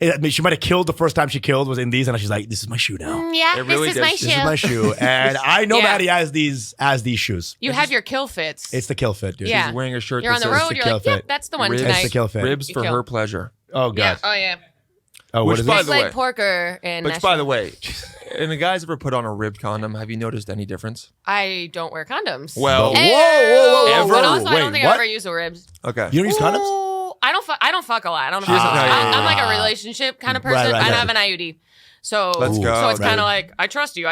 I mean, she might have killed the first time she killed was in these, and she's like, "This is my shoe now. Yeah, It really this is does. my This shoe. This is my shoe." And I know Yeah. Maddie as these shoes. You have your kill fits. It's the kill fit, dude. Yeah. She's wearing a shirt You're that on the says road. the You're like, kill yep, fit. that's the one Ribs. It's the tonight. kill fit. ribs You for kill. her pleasure. Oh god. Yeah. Oh yeah. Oh, what Which is by this? the Like way- porker and. Which, by the way, and the guys ever put on a ribbed condom? Have you noticed any difference? I don't wear condoms. Well, Whoa, Ew. whoa, whoa, But whoa. also, I Wait, don't think what? I've ever used the ribs. okay. You don't use condoms? Ooh, I don't fuck a lot. I don't know. She doesn't- no, yeah, I'm like yeah. a relationship kind of Right, person. right, I right. have an IUD. So Let's go. So it's Right. kind of like I trust you.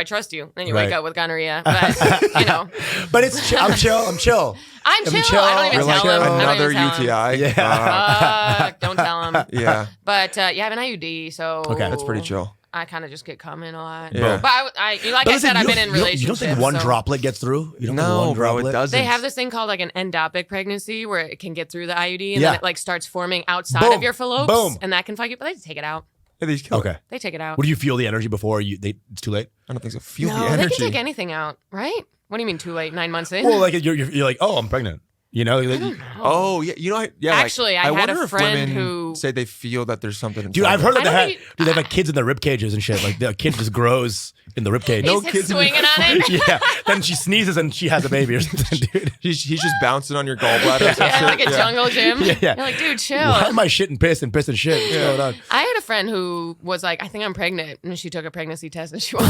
Then you Right. wake up with gonorrhea. But you know, But it's chill. I'm chill. I'm chill. I'm chill. chill. I don't even You're like, tell him. I don't Another even tell him. UTI. Yeah. Fuck, don't tell him. Yeah. But yeah, I have an IUD, so Okay. That's pretty chill. I kind of just get coming a lot. Yeah. But like But I listen, said, I've you been in don't- relationships. You don't think one so- droplet gets through? You don't think No, one bro, droplet? it doesn't. They have this thing called like an endopic pregnancy where it can get through the IUD and Yeah. then it like starts forming outside Boom. of your fallopian. Boom. And that can fuck you, but they take it out. Yeah, these kill it. Okay. They take it out. What do you feel the energy before it's too late? I don't think so. Feel No, the they energy. can take anything out, right? What do you mean too late? 9 months in? Well, like you're like, oh, I'm pregnant. You know, like, Oh yeah, you know, yeah. Actually, like, I had wonder a if friend women who- say they feel that there's something. dude, inside I've heard them. that I they don't have, dude, they have like kids in their rib cages and shit. Like the kid just grows in the rib cage. He's kids in the- swinging on it. Yeah. Then she sneezes and she has a baby or something, dude. He's just bouncing on your gallbladder. or some Yeah, shit. like a jungle gym. Yeah, yeah. You're like, dude, chill. Why am I shitting piss and piss and shit? What's going on? I had a friend who was like, I think I'm pregnant. And she took a pregnancy test and she was.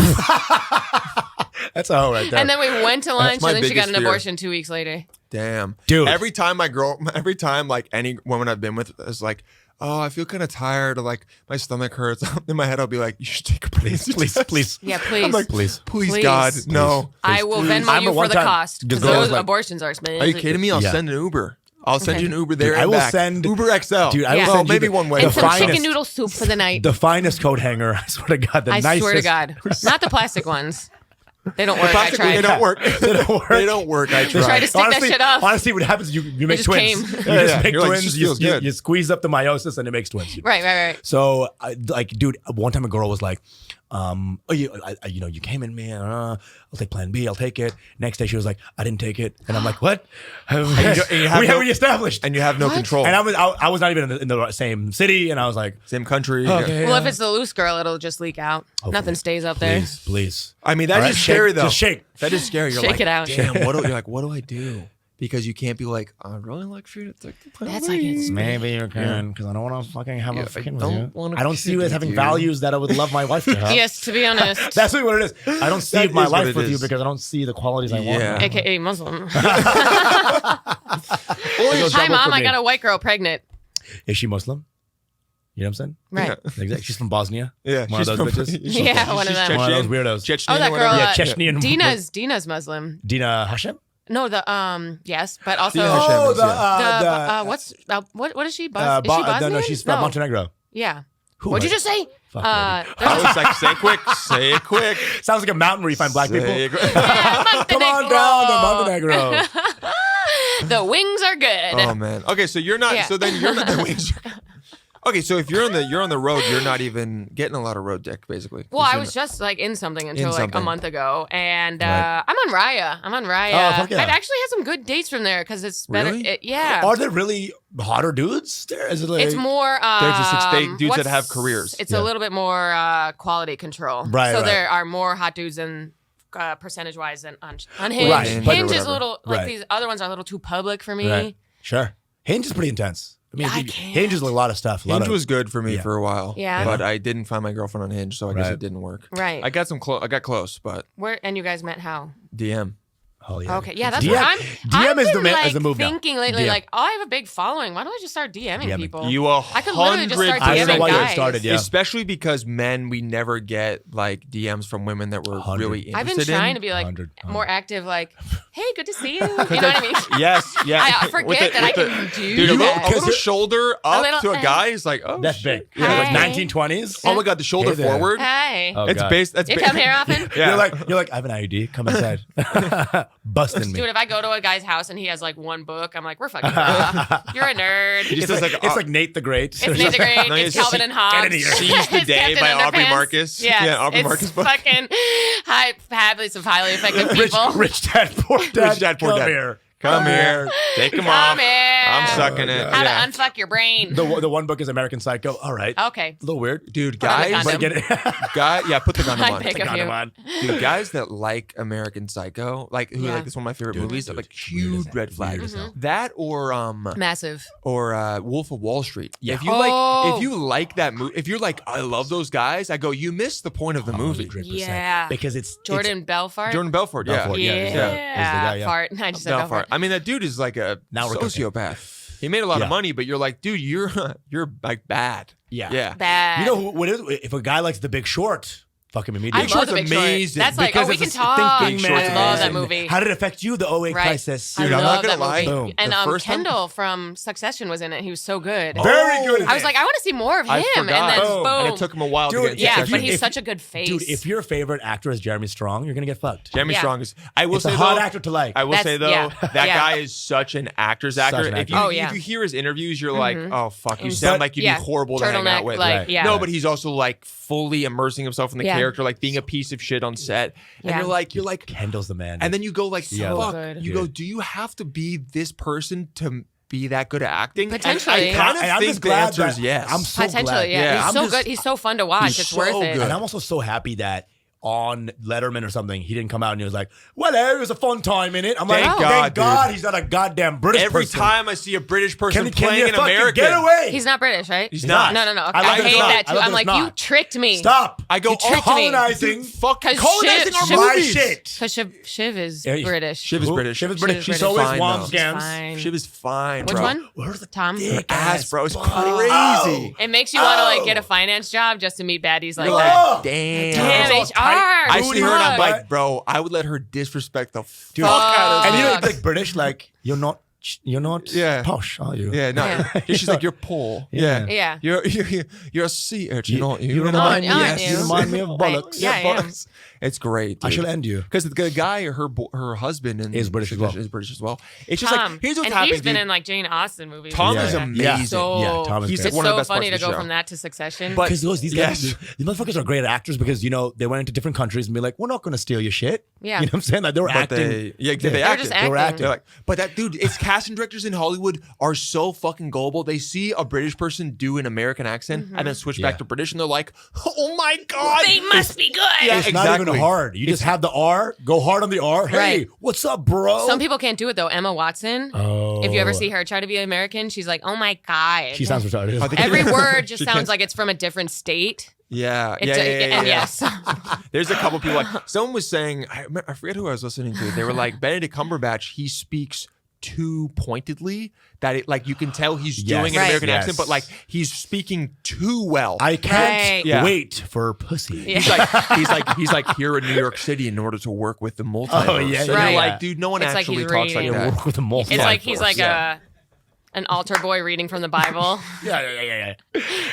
That's a hoe right there. And then we went to lunch my and then she got biggest an fear. abortion 2 weeks later. Damn, Dude. Every time like any woman I've been with is like, oh, I feel kind of tired, or like my stomach hurts. In my head, I'll be like, you should take a pregnancy please, test. please. Yeah, please. I'm like, Please. please, God, no. I will Venmo I remember you for one the time, cost the because girl was those like- abortions are expensive. Are you kidding me? I'll Yeah. send an Uber. I'll send you an Uber there. Dude, I and will back. send- Uber XL. Dude, I will well, send you maybe the- one way. the And some finest- chicken noodle soup for the night. The finest coat hanger. I swear to God. The I nicest. swear to God. Not the plastic ones. They don't work. Plastic, I tried. they don't work. They don't work. They don't work. I Try tried. to stick that shit up. Honestly, what happens is you make just twins. came. You Yeah, just yeah. make You're like, twins. this You, feels you, good. you squeeze up the meiosis and it makes twins. Right. So, like, dude, one time a girl was like, you came in me, I'll take plan B, I'll take it. Next day she was like, I didn't take it. And I'm like, what? you we have haven't no- established. And you have no control. And I was not even in the same city, and I was like, Same country. okay. Well, if it's the loose girl, it'll just leak out. Nothing stays up there. Please. I mean, All that right, is scary shake- though. Just shake. That is scary. You're Shake like, it out. Damn, you're like, what do I do? Because you can't be like, I really like food. It's like, That's like it's Maybe you can, because I don't want to fucking have Yeah, a I freaking don't with you. wanna I don't see you kid as having you. values that I would love my wife to have. Yes, to be honest. That's really what it is. I don't see That my is what life it with you is. because I don't see the qualities I want. Yeah. AKA Muslim. It goes Hi, double for Mom. I me. got a white girl pregnant. Is she Muslim? You know what I'm saying? Right. Exactly. She's from Bosnia. Yeah, One of those bitches. Yeah, one of them. One of those weirdos. Chechen, Oh, that girl. Yeah, Chechnyan. Dina's Muslim. Dina Hashem? No, yes, but also Dina Hashem. Oh, what is she? Is she Bosnian? no, she's from Montenegro. Yeah. Who What'd are you just say? Fuck, I was like, say it quick. Say it quick. Sounds like a mountain where you find black Say people. it quick. Come on down to Montenegro. The wings are good. Oh man. Okay, so you're not. Yeah. So then you're not. Okay, so if you're on the road, you're not even getting a lot of road dick, basically. Well, I was just like in something until like a something. month ago, and Right. I'm on Raya. Oh, fuck yeah. I've actually had some good dates from there because it's better. Really? Yeah. Are there really hotter dudes there? Is it like It's more. There's just dudes that what's- have careers. It's Yeah. a little bit more quality control. Right, So right. there are more hot dudes than percentage wise than on Hinge. Right, but- Hinge is whatever. a little like Right. these other ones are a little too public for me. Right. Sure. Hinge is pretty intense. I mean, I Hinge is a lot of stuff. Hinge was good for me Yeah. for a while. Yeah. But I didn't find my girlfriend on Hinge, so I guess Right. it didn't work. Right. I got close, but Where and you guys met how? DM. Oh yeah. Okay, yeah, that's DM, what I'm. DM is I've the been, is the move now. thinking lately, DM. like, oh, I have a big following. Why don't I just start DMing people? You I could literally just start 100%. I don't know DMing why you guys. started. Yeah. Especially because men, we never get like DMs from women that we're 100. really interested I've been trying in. to be like 100. more active, like, hey, good to see you. You know what I mean? Yes, yeah. I forget that I can do Dude, that. a little shoulder up little- to a guy is like, oh, That's shit. big. Yeah, like Hey. 1920s. Oh my god, the shoulder Hey there. forward. Hey, Oh, It's God. based. That's you ba- come here often? Yeah. You're like, I have an IUD. Come inside. Busting me. Dude, if I go to a guy's house and he has like one book, I'm like, we're fucking off. You're a nerd. He just It's does like, like, it's like Nate the Great. It's Nate the Great. No, It's it's Calvin and Hobbes. in here. Seize the It's Day Captain by Aubrey Underpants. Marcus. Yes, Yeah, Aubrey it's Marcus book. fucking habits of highly effective rich, people. rich dad, poor dad. Rich dad, poor Come dad. here. Come here, take him Come off. here. I'm sucking it. How Yeah. to unfuck your brain. The one book is American Psycho. All right. Okay. A little weird. Dude, Put on the guys, condom. But get it. yeah, put the condom I on. pick Got a few. him on. Dude, guys that like American Psycho, like who Yeah. like it's one of my favorite Dude, movies, dude, like it's weird huge as red hell. flag. Weird as hell. That Massive. or Wolf of Wall Street. Yeah. If you Oh. if you like that movie, if you're like, I love those guys, I go, you missed the point of the movie. 100%. Yeah. Because it's Jordan Belfort. Jordan Belfort, yeah. Belfort, Yeah. yeah, he's the guy, yeah. Fart. I just said Belfort. Belfort. I mean, that dude is like a Now we're cooking. sociopath. He made a lot Yeah. of money, but you're like, dude, you're like bad. Yeah. Yeah. Bad. You know what it is? If a guy likes The Big Short, fuck him I immediately. Big love Short's The Big Short. amazing That's like, Because oh, we it's can a talk. Big Short's I love that amazing. movie. How did it affect you? The 08 Right. crisis. I Dude, I'm love not gonna that lie. movie. Boom. And The first time- Kendall from Succession was in it. He was so good. Very good. At I was it. like, I want to see more of him. I And forgot. then Boom. boom. And it took him a while Dude, to get into yeah, Succession. but he's if- such a good face. Dude, if your favorite actor is Jeremy Strong, you're gonna get fucked. Jeremy Yeah. Strong is. I will It's a say hot though, actor to like. I will That's- say though, yeah. that Yeah. guy is such an actor's actor. an If actor. you Oh, yeah. if you hear his interviews, you're like, oh fuck, you Mhm. sound But- like you'd yeah. be horrible to hang Turtleneck, out with. like, Right. yeah. No, but he's also like fully immersing himself in the Yeah. character, like being a piece of shit on set. And Yeah. you're like, Kendall's the man. and then you go like, Yeah. fuck. Good. You go, do you have to be this person to be that good at acting? And Potentially. I kind And I'm of think just the glad answer is that- yes. I'm so Potentially, glad. yeah. Yeah. He's I'm so just- good. He's so fun to watch. He's It's so worth it. good. And I'm also so happy that on Letterman or something, he didn't come out and he was like, well, it was a fun time in it. I'm like, Thank thank God, God dude. he's not a goddamn British Every person. time I see a British person Can playing you an fucking American, get away? He's not British, right? He's not. No. Okay. I love I that hate it's not. that I too. love I'm that like, it's you not. tricked me. Stop. I go, You tricked me. colonizing. fuck, 'Cause colonizing Shiv- our my movies. shit. Because Shiv is Yeah, British. Shiv is Who? British. Shiv is Shiv British. is She's British. always Fine, won though. scams. Fine. Shiv is fine, Which bro. one? Where's the Tom? dick Ass, bro. It's fuck? crazy. It makes you want to like Oh. get a finance job just to meet baddies like You're that. Oh. like, damn. Damn, It's all HR. tight. I see her and I'm Fuck. like, bro, I would let her disrespect the Dude, fuck out of and me. you know, Fuck. like British, like you're not Yeah. posh, are you? Yeah, no. Yeah. She's like, you're poor. Yeah. Yeah. You're a sea urchin, aren't you? You And I'm remind, like, aren't yes. you? you remind me of bollocks. Yeah, I am. bollocks. It's great. I dude. shall end you. Because the guy, her husband, and Is British as well. Is British as well. It's just Tom. like here's what's and happening. he's been dude. in like Jane Austen movies. Tom Yeah. is Yeah. amazing. So Yeah, Tom is He's great. it's one of the so best funny to parts of go the from show. that to Succession. But- Because these guys, Yes. these motherfuckers are great actors because, you know, they went into different countries and be like, we're not going to steal your shit. Yeah. You know what I'm saying? Like, they were But acting. they They're acted. just They were acting. acting. They're like, but that dude, it's casting directors in Hollywood are so fucking gullible. They see a British person do an American accent and then switch back Yeah. to British, and they're like, "Oh my god, They must be good. Yeah, It's not even exactly. hard. You just have the R, go hard on the R. Hey, Right. what's up, bro? Some people can't do it though. Emma Watson. Oh. If you ever see her try to be American, she's like, "Oh my god." She sounds retarded. I think- Every word just She sounds can't- like it's from a different state. Yeah, It's yeah. and yes. There's a couple people like someone was saying, I forget who I was listening to. They were like, Benedict Cumberbatch, he speaks too pointedly that it like you can tell he's Yes. doing an Right. American Yes. accent, but like he's speaking too well. I can't Right. Yeah. wait for pussy. Yeah. He's like here in New York City in order to work with the multiverse. Oh, yeah, And yeah, you're yeah. like, dude, no one It's like actually he's talks like reading. that. Work with a multi. It's like he's like Yeah. an altar boy reading from the Bible, yeah.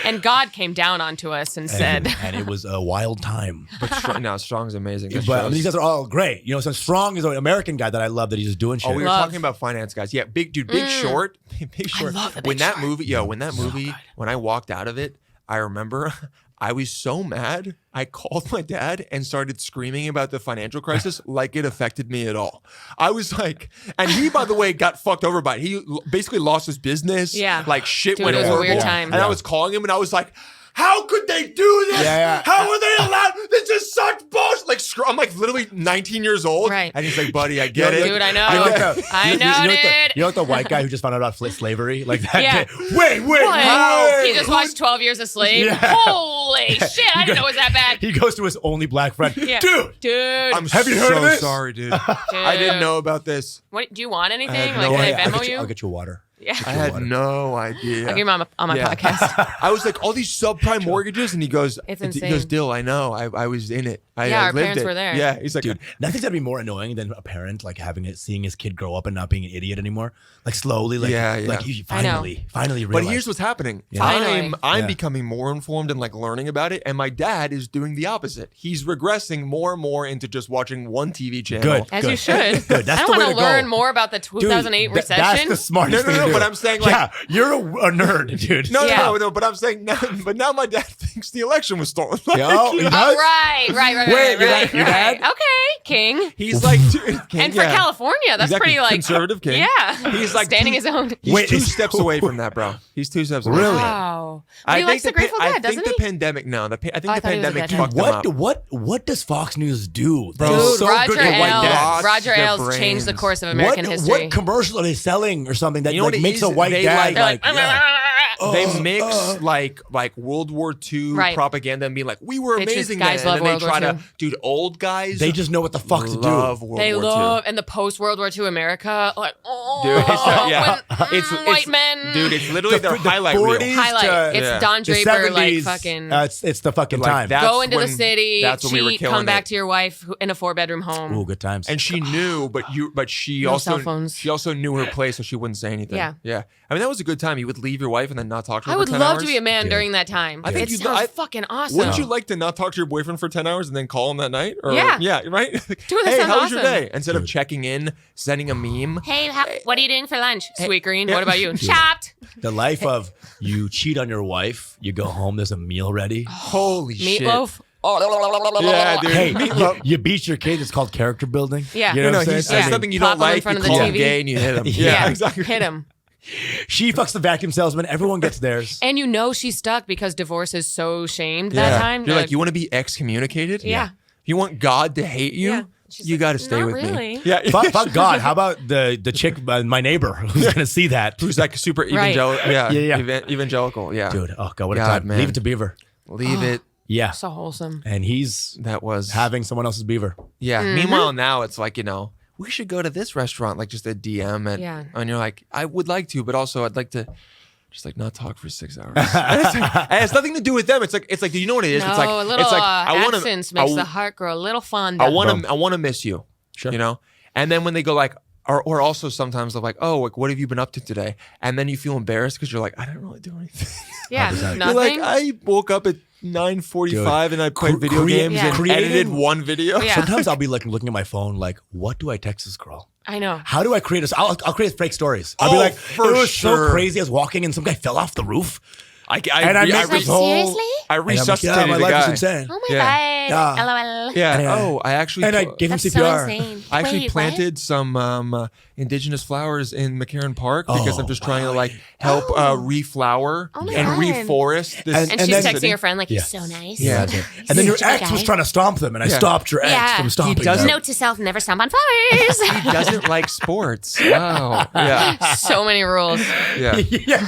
and God came down onto us and said, And it was a wild time. But Strong's amazing. That But shows- these guys are all great. You know, so Strong is an American guy that I love that he's just doing shit. Oh, we were Love. talking about finance guys. Yeah, Big Short. Big Short. love The Big when that Short. movie, when I walked out of it, I remember I was so mad. I called my dad and started screaming about the financial crisis like it affected me at all. I was like, and he, by the way, got fucked over by it. He basically lost his business. Yeah. Like shit Dude, went it was a horrible. weird time. And I was calling him and I was like, how could they do this? Yeah. How are they allowed? This is such bullshit. Like, I'm like literally 19 years old. Right. And he's like, buddy, I get it. Dude, I know. You're like the- I know, dude. You know what the white guy who just found out about slavery? Like that. Yeah. Wait, What? He just watched 12 Years a Slave. Yeah. Holy shit! I didn't know it was that bad. He goes to his only black friend. Yeah. Dude. Have you heard of this? Sorry, dude. Dude. I didn't know about this. What? Do you want anything? had Like, no can I idea. Venmo you? I'll get you water. Yeah. I had no idea. I'll give him on my Yeah. podcast. I was like, all these subprime mortgages, and he goes, It's He insane. goes, Dill, I know, I was in it. I Yeah, our lived parents it. were there. Yeah, he's like, Dude, nothing's gonna be more annoying than a parent like seeing his kid grow up and not being an idiot anymore. Like slowly, like Yeah. like you I know. finally realize. But here's what's happening. Yeah. Finally. I'm Yeah. becoming more informed and like learning about it, and my dad is doing the opposite. He's regressing more and more into just watching one TV channel. Good. As you should. Good. That's I the don't way want to to learn go. more about the 2008 Dude, recession. That's the smartest No, thing to do. but I'm saying, like- yeah, you're a nerd, dude. No, Yeah. no, but I'm saying now. But now my dad thinks the election was stolen. Like, Yo, you know? does? Right. Wait, your dad? Okay, King. He's like, And for California, that's Exactly. pretty like Conservative king. Yeah, He's like standing two- his own. He's Wait, two is- steps away from that, bro. He's 2 steps away. Really? Wow. I He likes the think Grateful I Dead, doesn't think he? the pandemic. No, I think I the thought he was a pandemic Deadhead. fucked him up. What does Fox News do? Bro, They're Dude, so Roger good at white Ailes. dads. Roger Their Ailes changed the brains. course of American history. What commercial are they selling or something that You know like what it makes is? a white They dad They're like, yeah. They mix like World War II Right. propaganda and being like, we were Bitches, amazing guys then. love And then World they War try II. to, dude, old guys. They just know what the fuck to love do. World They War love II. and the post World War II America, like Dude, it's yeah. when, white men, Dude, it's literally their highlight 40s reel. highlight. It's Yeah. Don The Draper, 70s, like fucking it's the fucking Like time. that. go into the when- city, that's when we were cheat, killing come back it. to your wife in a 4-bedroom home. Ooh, good times. And she knew, but she No also cell phones. she also knew her place, so she wouldn't say anything. Yeah. yeah. I mean, that was a good time. You would leave your wife and then not talk to her. I for would 10 love hours. to be a man Dude. during that time. I think it you'd- sounds I- fucking awesome. Wouldn't you like to not talk to your boyfriend for 10 hours and then call him that night? Or, Yeah. right? Dude, that hey, sounds how was your awesome. day? Instead of checking in, sending a meme. Hey, what are you doing for lunch? Sweet Green. Yeah. What about you? Chopped. The life of you cheat on your wife, you go home, there's a meal ready. Holy shit. Meatloaf. Yeah, dude. Hey, you beat your kid. It's called character building. Yeah. you know You know, what I'm he saying? says I mean, something you Pop don't him in like, front you of the call him TV. gay and you hit him. Yeah, exactly. Hit him. she fucks the vacuum salesman. Everyone gets theirs. And you know she's stuck because divorce is so shamed Yeah. that time. You're like, you want to be excommunicated? Yeah. You want God to hate you? Yeah. She's You like, got to stay "Not with me. really." Yeah. fuck God. How about the chick, my neighbor, who's gonna see that? Who's like super Right. evangelical? Yeah. Yeah. Evangelical. Yeah. Dude, oh God, what a God, time. man. Leave it to Beaver. Leave it. Yeah, So wholesome. and he's That was having someone else's beaver. Yeah. Mm-hmm. Meanwhile, now it's like, we should go to this restaurant, like just a DM. And you're like, I would like to, but also I'd like to just like not talk for 6 hours. And it's like, and it's nothing to do with them. It's like, do you know what it is? No, it's like, a little it's like, I want absence to, makes the heart grow a little fonder. I want to miss you. Sure. You know? And then when they go like, or also sometimes they're like, oh, like, what have you been up to today? And then you feel embarrassed because you're like, I didn't really do anything. Yeah, 100%. You're like, nothing. I woke up at 9:45 and I played video games Yeah. and creating- edited one video. Yeah. Sometimes I'll be like looking at my phone, like, what do I text this girl? I know. How do I create this? I'll create fake stories. I'll be Oh, like, for it was sure. so crazy. I was walking and some guy fell off the roof. I And I make Like, this whole. seriously? I And I'm like, resuscitated yeah, my the life guy. is insane. Oh my Yeah. god. Yeah. LOL. Yeah. And I- Oh, I actually. And I gave him That's CPR. so insane. I actually Wait, planted some indigenous flowers in McCarran Park because Oh, I'm just trying to like help reflower Oh my and God. reforest this. And And she's then- texting her friend like, Yeah. "You're so nice." Yeah. And then your Such a ex guy. was trying to stomp them, and I Yeah. stopped your ex Yeah. from stomping doesn't- them. Note to self: never stomp on flowers. He doesn't like sports. Oh, yeah, So many rules, yeah. Yeah.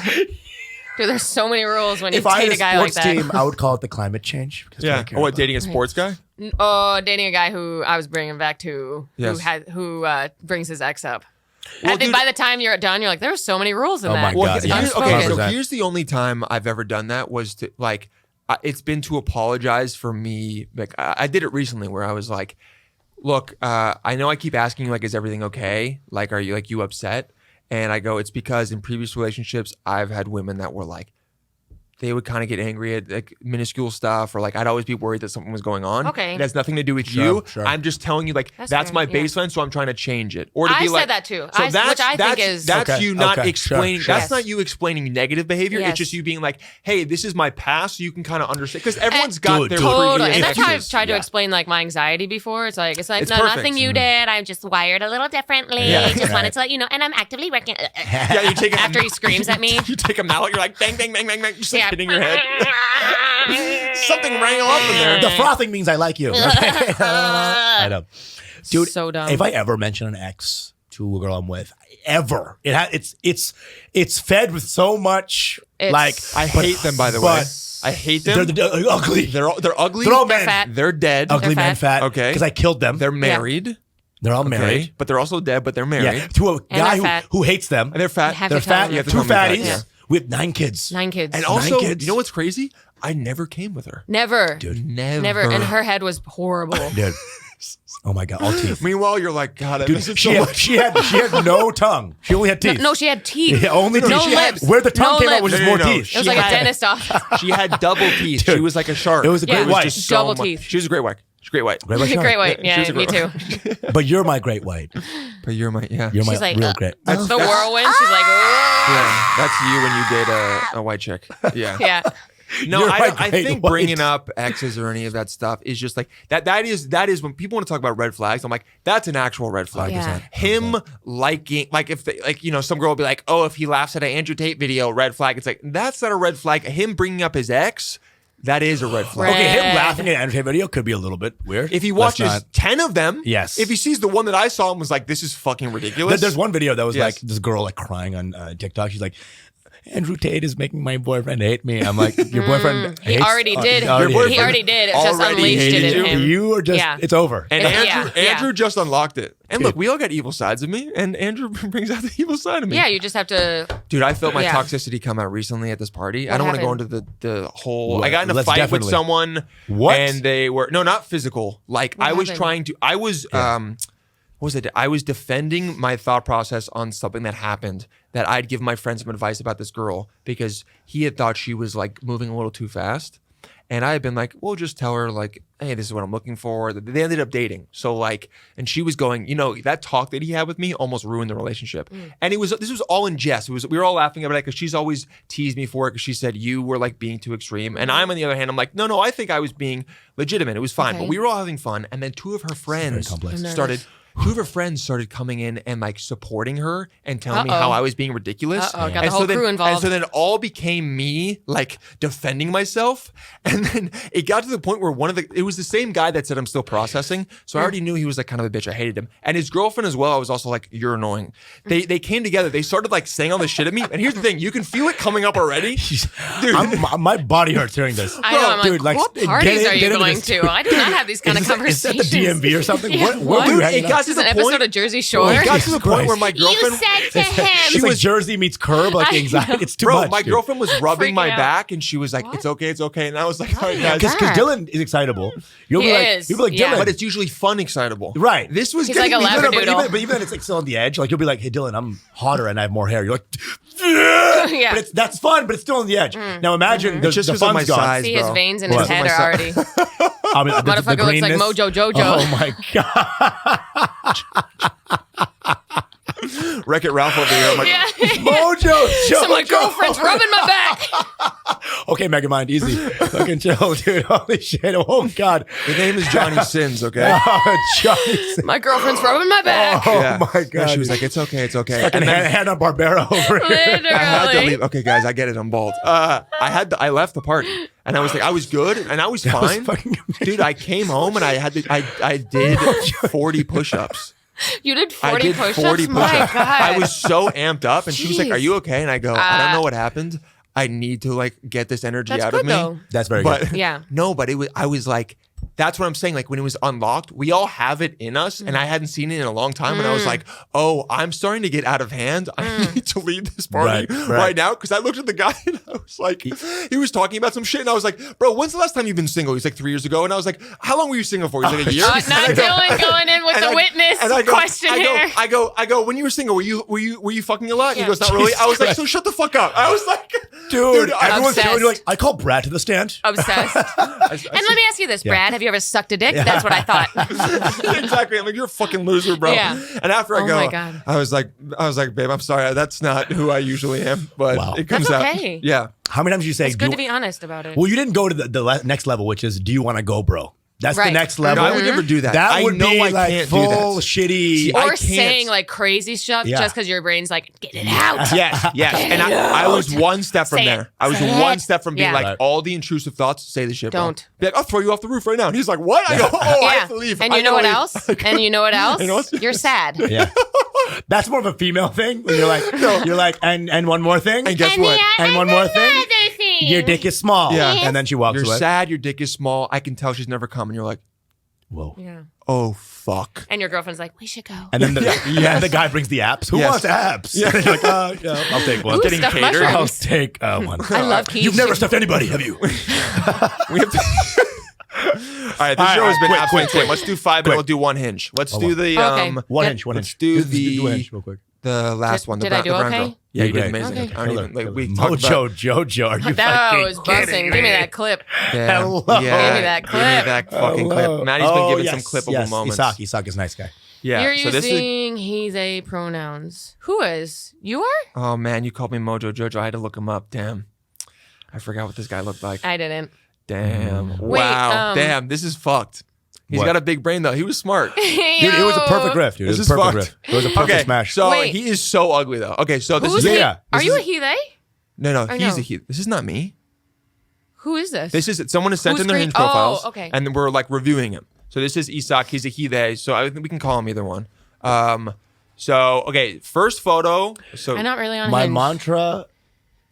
dude. There's so many rules when you If I date had a a guy like sports that. team, I would call it the climate change. because Yeah. I care Oh, what, about dating a sports guy? Oh, dating a guy who I was bringing back to, Yes. who brings his ex up. Well, I think dude- by the time you're done, you're like, there were so many rules in Oh that. my God, yeah. here's, Unspoken. okay, so 100%. here's the only time I've ever done that was to like, it's been to apologize for me. Like I did it recently where I was like, look, I know I keep asking you like, is everything okay? Like, are you upset? And I go, it's because in previous relationships, I've had women that were like, they would kind of get angry at like minuscule stuff, or like I'd always be worried that something was going on. Okay. It has nothing to do with Sure, you. sure. I'm just telling you, like, That's that's fair, my yeah. baseline, so I'm trying to change it. Or to I be said like, that too. So Which I think is- that's Okay, you not okay, explaining. sure, That's sure. not you explaining negative behavior. Yes. It's just you being like, hey, this is my past, so you can kind of understand. Because everyone's got Dude, their dude. Totally. previous And that's how I've exes. tried to Yeah. explain like my anxiety before. It's like It's no, perfect. nothing you did. I'm just wired a little differently. Yeah. Just Right. wanted to let you know. And I'm actively working. Yeah, you take After he screams at me. You take a mallet. You're like, bang, bang, bang, bang, bang. You're just like Yeah. hitting your head. Something rang up in there. The frothing means I like you. I know. Dude, So dumb. if I ever mention an ex to a girl I'm with, ever, it's fed with so much like. I hate them, by the way. but I hate them. They're ugly. They're ugly. They're all They're men. fat. They're dead. Ugly They're men, fat. Okay. Because I killed them. They're married. They're all Okay. married. But they're also dead, but they're married. Yeah, to a guy they're fat. who hates them. And they're fat. You have They're to tell fat. them. You have to Two tell me fatties. that, yeah. We have 9 kids. 9 kids. And also, kids. you know what's crazy? I never came with her. Never. Dude. Never. And her head was horrible. Dude. Oh my God, all teeth. Meanwhile, you're like, God, I Dude, miss it she so had, much. she had no tongue. She only had teeth. No, she had teeth. Yeah, only teeth. No She had- lips. Where the tongue No came out was lips. just more No, no, no. teeth. It was She like a had- dentist office. She had double teeth. Dude. She was like a shark. It was a great Yeah. white. Just Double much- teeth. She was a great white. She's a great white. Great white shark. Great white. She Yeah, was a me great too. But you're my great white. But you're my, yeah. You're my She's like, real great. The whirlwind. She's like, Yeah, that's you when you date a white chick. Yeah. yeah. No, You're my I great think white. bringing up exes or any of that stuff is just like that is when people want to talk about red flags. I'm like, that's an actual red flag. Yeah. Him liking, like if they, like, you know, some girl will be like, oh, if he laughs at an Andrew Tate video, red flag. It's like, that's not a red flag. Him bringing up his ex, that is a red flag. Okay, him Red. laughing at Andrew Tate video could be a little bit weird. If he Let's watches not- 10 of them, Yes. If he sees the one that I saw and was like, this is fucking ridiculous. There's one video that was Yes. like this girl like crying on TikTok. She's like, Andrew Tate is making my boyfriend hate me. I'm like, your boyfriend He hates- already did. he already He hates- already did. It just Already unleashed it hated in you? him. You are just, Yeah. it's over. And Yeah, Andrew just unlocked it. And Dude. look, we all got evil sides of me, and Andrew brings out the evil side of me. Yeah, you just have to. Dude, I felt my Yeah. toxicity come out recently at this party. I What don't want to go happened? into the whole. What? I got in a Let's fight with definitely. someone. What? And they were not physical. Like What I was happened? trying to. I was what was it? I was defending my thought process on something that happened. That I'd give my friend some advice about this girl because he had thought she was like moving a little too fast. And I had been like, well, just tell her like, hey, this is what I'm looking for. They ended up dating. So like, and she was going, you know, that talk that he had with me almost ruined the relationship. And this was all in jest. We were all laughing about it because she's always teased me for it because she said you were like being too extreme. And I'm on the other hand, I'm like, no, I think I was being legitimate. It was fine. Okay. But we were all having fun. And then two of her friends complex. I'm nervous. started coming in and like supporting her and telling me how I was being ridiculous. Uh-oh, got the And whole then, crew involved. And so then it all became me like defending myself. And then it got to the point where it was the same guy that said I'm still processing. So I already knew he was like kind of a bitch. I hated him. And his girlfriend as well, I was also like, you're annoying. They came together. They started like saying all this shit at me. And here's the thing, you can feel it coming up already. Dude. My body hurts hearing this. I know. I'm dude, like, what get parties in- are you get into going this. to? I do not have these kind of Is that conversations. the DMV or something? Yeah, Where were you Dude, hanging it got out? to This is the an point. episode of Jersey Shore. It got to the Jesus point where Christ. my girlfriend. You said to him. It's like Jersey meets Curb, like I anxiety. It's too Bro, much. my dude. girlfriend was rubbing Freaking my out. back and she was like, What? it's okay. And I was like, all right, guys. Because Because Dylan is excitable. You'll He be like, is, you'll be like, yeah. Dylan. But it's usually fun excitable. Right. This was He's getting like a me- No, labradoodle. but even then, it's like still on the edge. Like you'll be like, "Hey, Dylan, I'm hotter and I have more hair." You're like, Yeah. but that's fun, but it's still on the edge. Now imagine It's just the 'cause of my fun's gone. size. See his bro. veins in What? his head Myself. are already. I mean, the Motherfucker looks like greenness. Mojo Jojo. Oh my god, Wreck-It Ralph over here. I'm like, Yeah. Mojo So my Jojo. girlfriend's rubbing my back. Okay, Megamind, easy. Fucking chill, dude. Holy shit. Oh god. the name is Johnny Sins, okay? Oh, Johnny. My girlfriend's rubbing my back. Oh Yeah. my And god. she was like, it's okay. fucking And then Hannah Barbera over here. I had to Literally. leave. Okay, guys, I get it. I'm bald. I left the party, and I was like, I was good, and I was was fine. fucking amazing. Dude, I came home and I did 40 push-ups. You did I 40 did push-ups? 40 My push-ups. God. I was so amped up, and she was like, Jeez. "Are you okay?" And I go, "I don't know what happened. I need to like get this energy That's out good of me." though. That's very But good. Yeah. no, but I was like, that's what I'm saying. Like when it was unlocked, we all have it in us, and I hadn't seen it in a long time. And I was like, oh, I'm starting to get out of hand. I need to leave this party right now. Because I looked at the guy and I was like, he was talking about some shit, and I was like, bro, when's the last time you've been single? He's like 3 years ago, and I was like, how long were you single for? He's like a year. Not And I go- Dylan going in with and the I- witness and I go, questionnaire. I go. When you were single, were you fucking a lot? And he Yeah. goes, not really. I was like, Jesus so shut the fuck up. I was like, Dude, I- everyone's Obsessed. you're like, I call Brad to the stand. Obsessed. And let me ask you this, Brad. Have you ever sucked a dick? That's what I thought. exactly. I'm like, you're a fucking loser, bro. Yeah. And after I Oh go, my God. I was like, babe, I'm sorry. That's not who I usually am. But Wow. it comes That's out. okay. Yeah. How many times did you say? It's good to be honest about it. Well, you didn't go to the next level, which is, do you want to go, bro? That's the Right. next No, level. I would never do that. That I would know be I like can't full do that. shitty. See, I Or can't. saying like crazy stuff Yeah. just because your brain's like, get it out. Yes. And I was one step from Say it. there. I was Say one it. step from being Yeah. like, Right. all the intrusive thoughts, say the shit. bro. Don't. Be like, I'll throw you off the roof right now. And he's like, what? I go, I have to leave. And I you know gotta what leave. else? And you know what else? You know what? You're sad. Yeah. That's more of a female thing. When you're like, and one more thing. And guess what? And one more thing. Your dick is small. Yeah. And then she walks You're away. sad, your dick is small. I can tell she's never come. And you're like, Whoa. Yeah. oh, fuck. And your girlfriend's like, we should go. And then the guy brings the apps. Who Yes. wants apps? Yeah. You're like, yeah, I'll take one. Ooh, getting stuffed catered. I'll mushrooms. take one. I love quiche. You've never stuffed anybody, have you? We have to. All right, this show has been quick, absolutely quick. insane. Let's do 5 minutes. We'll do one hinge. Let's do the Okay. One Good. inch. Let's do do a the inch real quick. the last one. The did I do brown okay? girl. Yeah, you did Great. amazing. Okay. I don't even like we talked Mojo about. Jojo, are you That fucking was kidding busting. Give me that clip. Yeah, Hello. yeah, Give me that clip. Give me that fucking clip. Maddie's been giving some clippable moments. Isak is a nice guy. Yeah. You're so this is. using he's a pronouns. Who is? You are? Oh man, you called me Mojo Jojo. I had to look him up. Damn, I forgot what this guy looked like. I didn't. Damn. Wait, Wow. Damn. This is fucked. He's What? got a big brain though. He was smart. Dude, it was a perfect riff, dude. This It was is a perfect fucked. riff. It was a perfect Okay, smash. so Wait. he is so ugly though. Okay, so this Who's is he? Yeah, Are this you is- a he they? no, Or he's no? a he. This is not me. Who is this? This is someone has sent Who's in their green- Hinge profiles. Oh, okay. And then we're like reviewing him. So this is Isak. He's a he they. So I think we can call him either one. So okay, first photo. So I'm not really on My Hinge. mantra.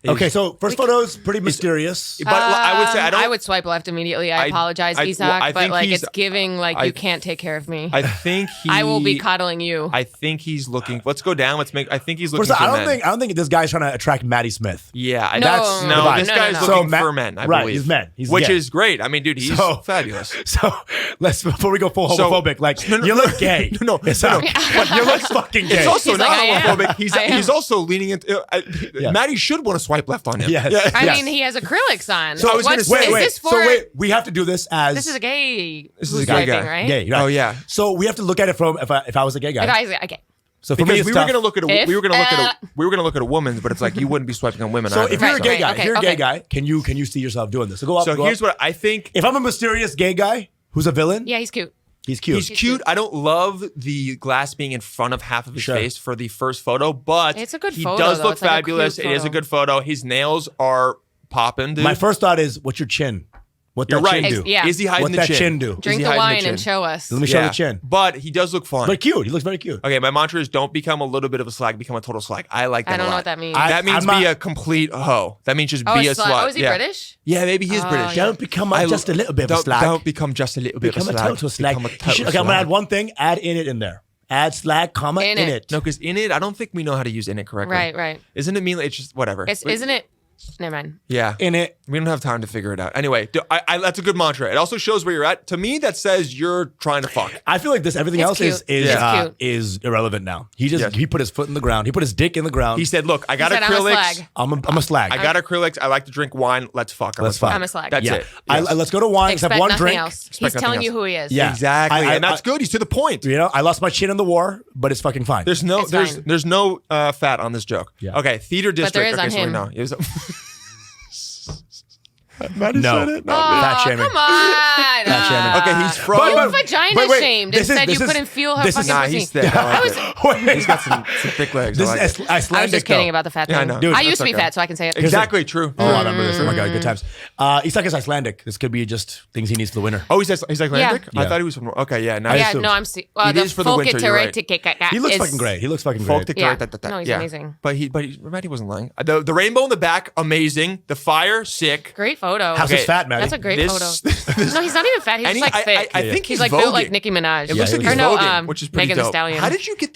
Okay, so first photo is pretty mysterious. but I would say I don't. I would swipe left immediately. I apologize, Isak, well, I but think like he's- it's giving like I- you can't take care of me. I think he. I will be coddling you. I think he's looking. Let's go down. Let's make. I think he's looking First, for I men. don't think this guy's trying to attract Maddie Smith. Yeah, No, That's no. the vibe. This No, guy's no, no. looking So for men. I right, believe he's men. He's which gay. is great. I mean, dude, he's So- fabulous. So let's before we go full So- homophobic, like you look gay. No, Isak. You look fucking gay. It's also He's not like, I am. homophobic. He's I am. he's also leaning into. Maddie should want to swipe left on him. Yes. Yeah. I Yes. mean, he has acrylics on. So I was gonna What's- say- is wait. this for? So wait, we have to do this as This is a gay. This is who's a gay swiping, guy. right? gay. Right? Oh, yeah. So we have to look at it from if I was a gay guy. If I was okay. So for me, Because it's we tough. were gonna look at a If, we were gonna look at a woman's, but it's like you wouldn't be swiping on women. So either. if you're a Right, gay right, guy, okay, if you're a gay okay. guy, can you see yourself doing this? So go up. So go here's up. what I think. If I'm a mysterious gay guy who's a villain, Yeah, he's cute. he's cute. He's cute. I don't love the glass being in front of half of his Sure. face for the first photo, but It's a good he photo, does though. look It's like a fabulous. cute It is a photo. good photo. His nails are popping, dude. My first thought is, what's your chin? What You're that right. chin do? Yeah. Is he hiding What the that chin? chin do? Is Drink he the hiding wine chin? and show us. Let me show the chin. But he does look fun. But cute. He looks very cute. Okay, my mantra is don't become a little bit of a slag, become a total slag. I like that I don't a know lot. what that means. That means I'm be not- a complete hoe. That means just Oh, be a a slut. slut. Oh, is he yeah. British? Yeah, maybe he is British. yeah. Don't become I- just a little bit of a Don't- slag. Don't become just a little bit Become of a a slag. total slag. Become a You total should- okay, I'm gonna slag. add one thing. Add in it in there. Add slag, comma, in it. No, because in it, I don't think we know how to use in it correctly. Right, right. Isn't it mean it's just whatever? Isn't it? Never mind. Yeah. In it. We don't have time to figure it out. Anyway, that's a good mantra. It also shows where you're at. To me, that says you're trying to fuck. I feel like this. Everything It's else cute. It's is irrelevant now. He Yes. he put his foot in the ground. He put his dick in the ground. He said, "Look, I got He said, I'm a acrylics. slag. I'm a slag. I got acrylics. I like to drink wine. Let's fuck. Let's fuck. I'm a slag. That's yeah. it. Yes. Let's go to wine. Let's have Expect one nothing drink. else. He's nothing telling else. you who he is. Yeah. Exactly, I- and that's good. He's to the point. You know, I lost my chin in the war, but it's fucking fine. There's no, It's fine. there's no fat on this joke. Yeah. Okay, theater district. there is okay, on so we him. know. It was- Maddie No. said it. Oh, Not me. Fat shaming. come on. Fat shaming. Okay, he's from. You were vagina shamed and said you couldn't feel her fucking Nah, pussy. he's thick. I like it. Wait, He's got some thick legs. This I like is it. Icelandic. I was just kidding though. about the fat Yeah, I thing. know. Dude, I used to that's be okay. fat, so I can say it. Exactly true. Oh, I remember this. Oh my god, good times. Isak is Icelandic. This could be just things he needs for the winter. Oh, he's Icelandic? Yeah. I thought he was from. Okay, yeah. Now I Yeah, assumed. no, It is for the winter, you're right. He looks fucking great. He looks fucking folk great. Yeah. dictator. No, he's amazing. But Maddie wasn't lying. The rainbow in the back, amazing. The fire, sick. Great photo. How's his fat, Maddie? That's a great This- photo. No, he's not even fat. He's And just like thick. I think he's he's like built voguing. like Nicki Minaj. It looks like he he's or no, voguing, which is pretty Megan Thee dope. Stallion. How did you get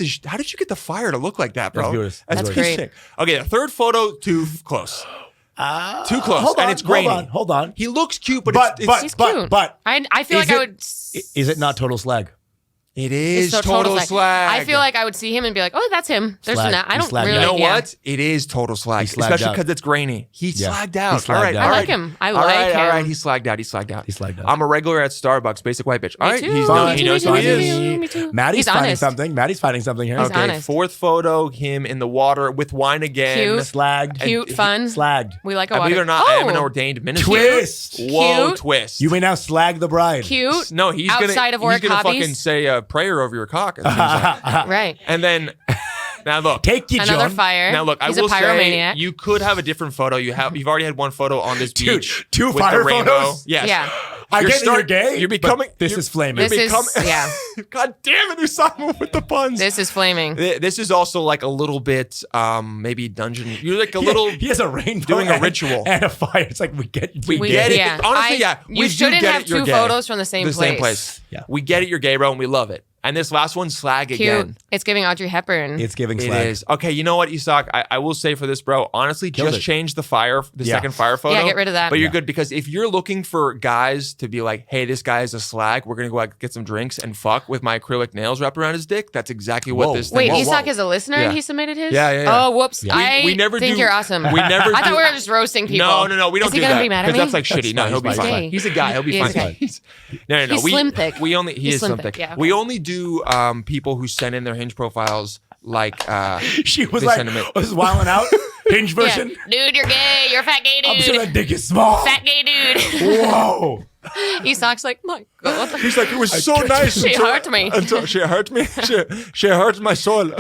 the fire to look like that, bro? That's beautiful. That's That's pretty great. sick. Okay, the third photo, too close. Too close, Hold on, and it's grainy. Hold on. He looks cute, but But it's He's cute. but I feel is like I it- would. Is it not total slag? It is It's so total slag. I feel like I would see him and be like, oh, that's him. There's Slag. not. I He don't slagged really. You know yeah. what? It is total slag, He slagged especially out. because it's grainy. He Yeah. slagged He out. slagged all right, out. all I right. like him. I All like right, him. all right. He slagged out. He slagged out. He slagged out. I'm a regular at Starbucks, basic white bitch. All right, too. he Fine. knows who he is. Me too. Maddie's He's finding honest. something. Maddie's finding something here. He's Okay, honest. fourth photo, him in the water with wine again. Cute. Slagged. Cute, fun. Slagged. We like a I water. believe it or not, I am an Oh, ordained minister. Twist. Whoa, Cute. twist. You may now slag the bride. Cute. No, he's Outside gonna, of work he's gonna hobbies. fucking say a prayer over your cock. it seems like. Right. And then, now look. Take you, Another John. fire. Now look, He's I will a pyromaniac. say you could have a different photo. You've already had one photo on this Dude, beach. two with fire the rainbow. photos? Yes. Yeah. I get that you're start- gay. You're but becoming. This you're- is flaming. This is yeah. God damn it, Usama with the puns. This is flaming. This is also like a little bit, maybe dungeon. You're like a little. He has a rainbow doing a and- ritual. and a fire. It's like we get We get it. Yeah. Honestly, yeah. You we do shouldn't get have it, you're two gay. photos from the same Same place. place. Yeah. We get it. You're gay, bro, and we love it. And this last one, slag Cute. again. It's giving Audrey Hepburn. It's giving It slag. is. Okay, you know what, Isak? I will say for this, bro, honestly, Killed just it. change the Yeah. second fire photo. Yeah, get rid of that. But you're Yeah. good because if you're looking for guys to be like, hey, this guy is a slag, we're going to go out get some drinks and fuck with my acrylic nails wrapped around his dick, that's exactly what Whoa. this thing Wait, is. Isak is a listener Yeah. and he submitted his? Yeah, yeah, yeah. Oh, whoops. Yeah. I We never think do- you're awesome. We never I thought do- we were just roasting people. No, we don't Is he do gonna that. be mad at Because me? that's like shitty. No, fine. he'll be He's fine. gay. He's a guy. He'll be He is fine. gay. No. He's slim thick. We only he He's is slim slim thick, thick. yeah, okay. We only do people who send in their Hinge profiles like She was They like, send him I was wilding out. Hinge Yeah. version. Dude, you're gay. You're a fat gay I'm sure dude. that dick is small. Fat gay dude. Whoa. Isak's like, my God. He's like, it was so nice. She hurt me. She hurt me. She hurt my soul.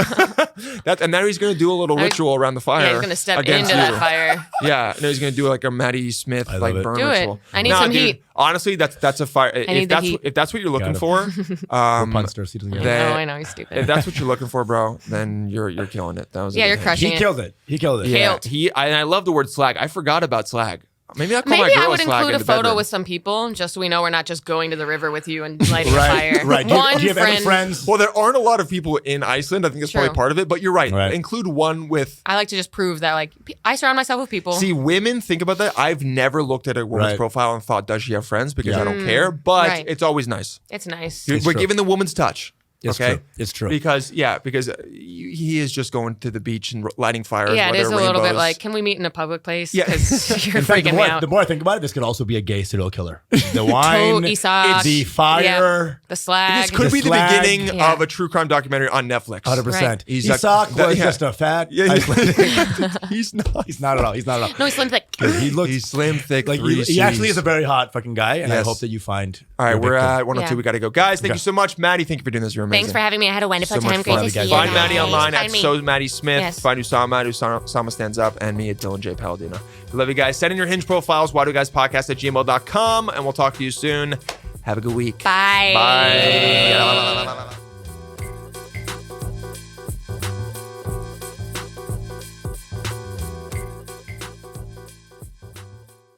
And now he's gonna do a little ritual around the fire. Yeah, he's going to step into against that you. fire. Yeah, no, he's gonna do like a Maddy Smith I like love it. burn Do it. ritual. I need Nah, some dude, heat. Honestly, that's a fire. need the heat. If that's what you're looking Got for, Punster, he doesn't get it. That- Oh, I know. He's stupid. if that's what you're looking for, bro, then you're killing it. That was a Yeah, good you're hit. crushing He it. killed it. He killed it. Yeah, Killed. and I love the word slag. I forgot about slag. Maybe I'll call my Maybe girl I would slag include in a the photo bedroom. with some people, just so we know we're not just going to the river with you and lighting a Right. fire. Right. One do you have friend. any friends? Well, there aren't a lot of people in Iceland. I think that's True. probably part of it. But you're right. Right. Include one with. I like to just prove that, like, I surround myself with people. See, women think about that. I've never looked at a woman's Right. profile and thought, does she have friends? Because Yeah. I don't care. But Right. it's always nice. It's nice. We're true. giving the woman's touch. It's okay. true. It's true. Because he is just going to the beach and lighting fires. Yeah, it where is a there are little bit rainbows. like, can we meet in a public place? Yeah. Because you're In fact, freaking me out. the more I think about it, this could also be a gay serial killer. The wine, Isak. the fire, The slag. This could The be the slag. beginning Yeah. of a true crime documentary on Netflix. 100%. Isak- Isak was yeah. just a fat. Yeah, yeah. Icelandic- He's not. He's not at all. He's not at all. No, he's slim thick. He looks He's slim, thick, like three he actually Cs. is a very hot fucking guy, and I Yes. hope that you find. All right, your we're victim. at 102. Yeah. We got to go. Guys, thank Okay. you so much. Maddie, thank you for doing this. You're amazing. Thanks for having me. I had a wonderful So much time. fun. Great to see you. Find guys. Maddie online Find at me. So Maddy Smith. Yes. Find Usama at Usama Stands Up, and me at Dylan J. Palladino. We love you guys. Send in your Hinge profiles, whydoguyspodcast@gmail.com, and we'll talk to you soon. Have a good week. Bye. Bye.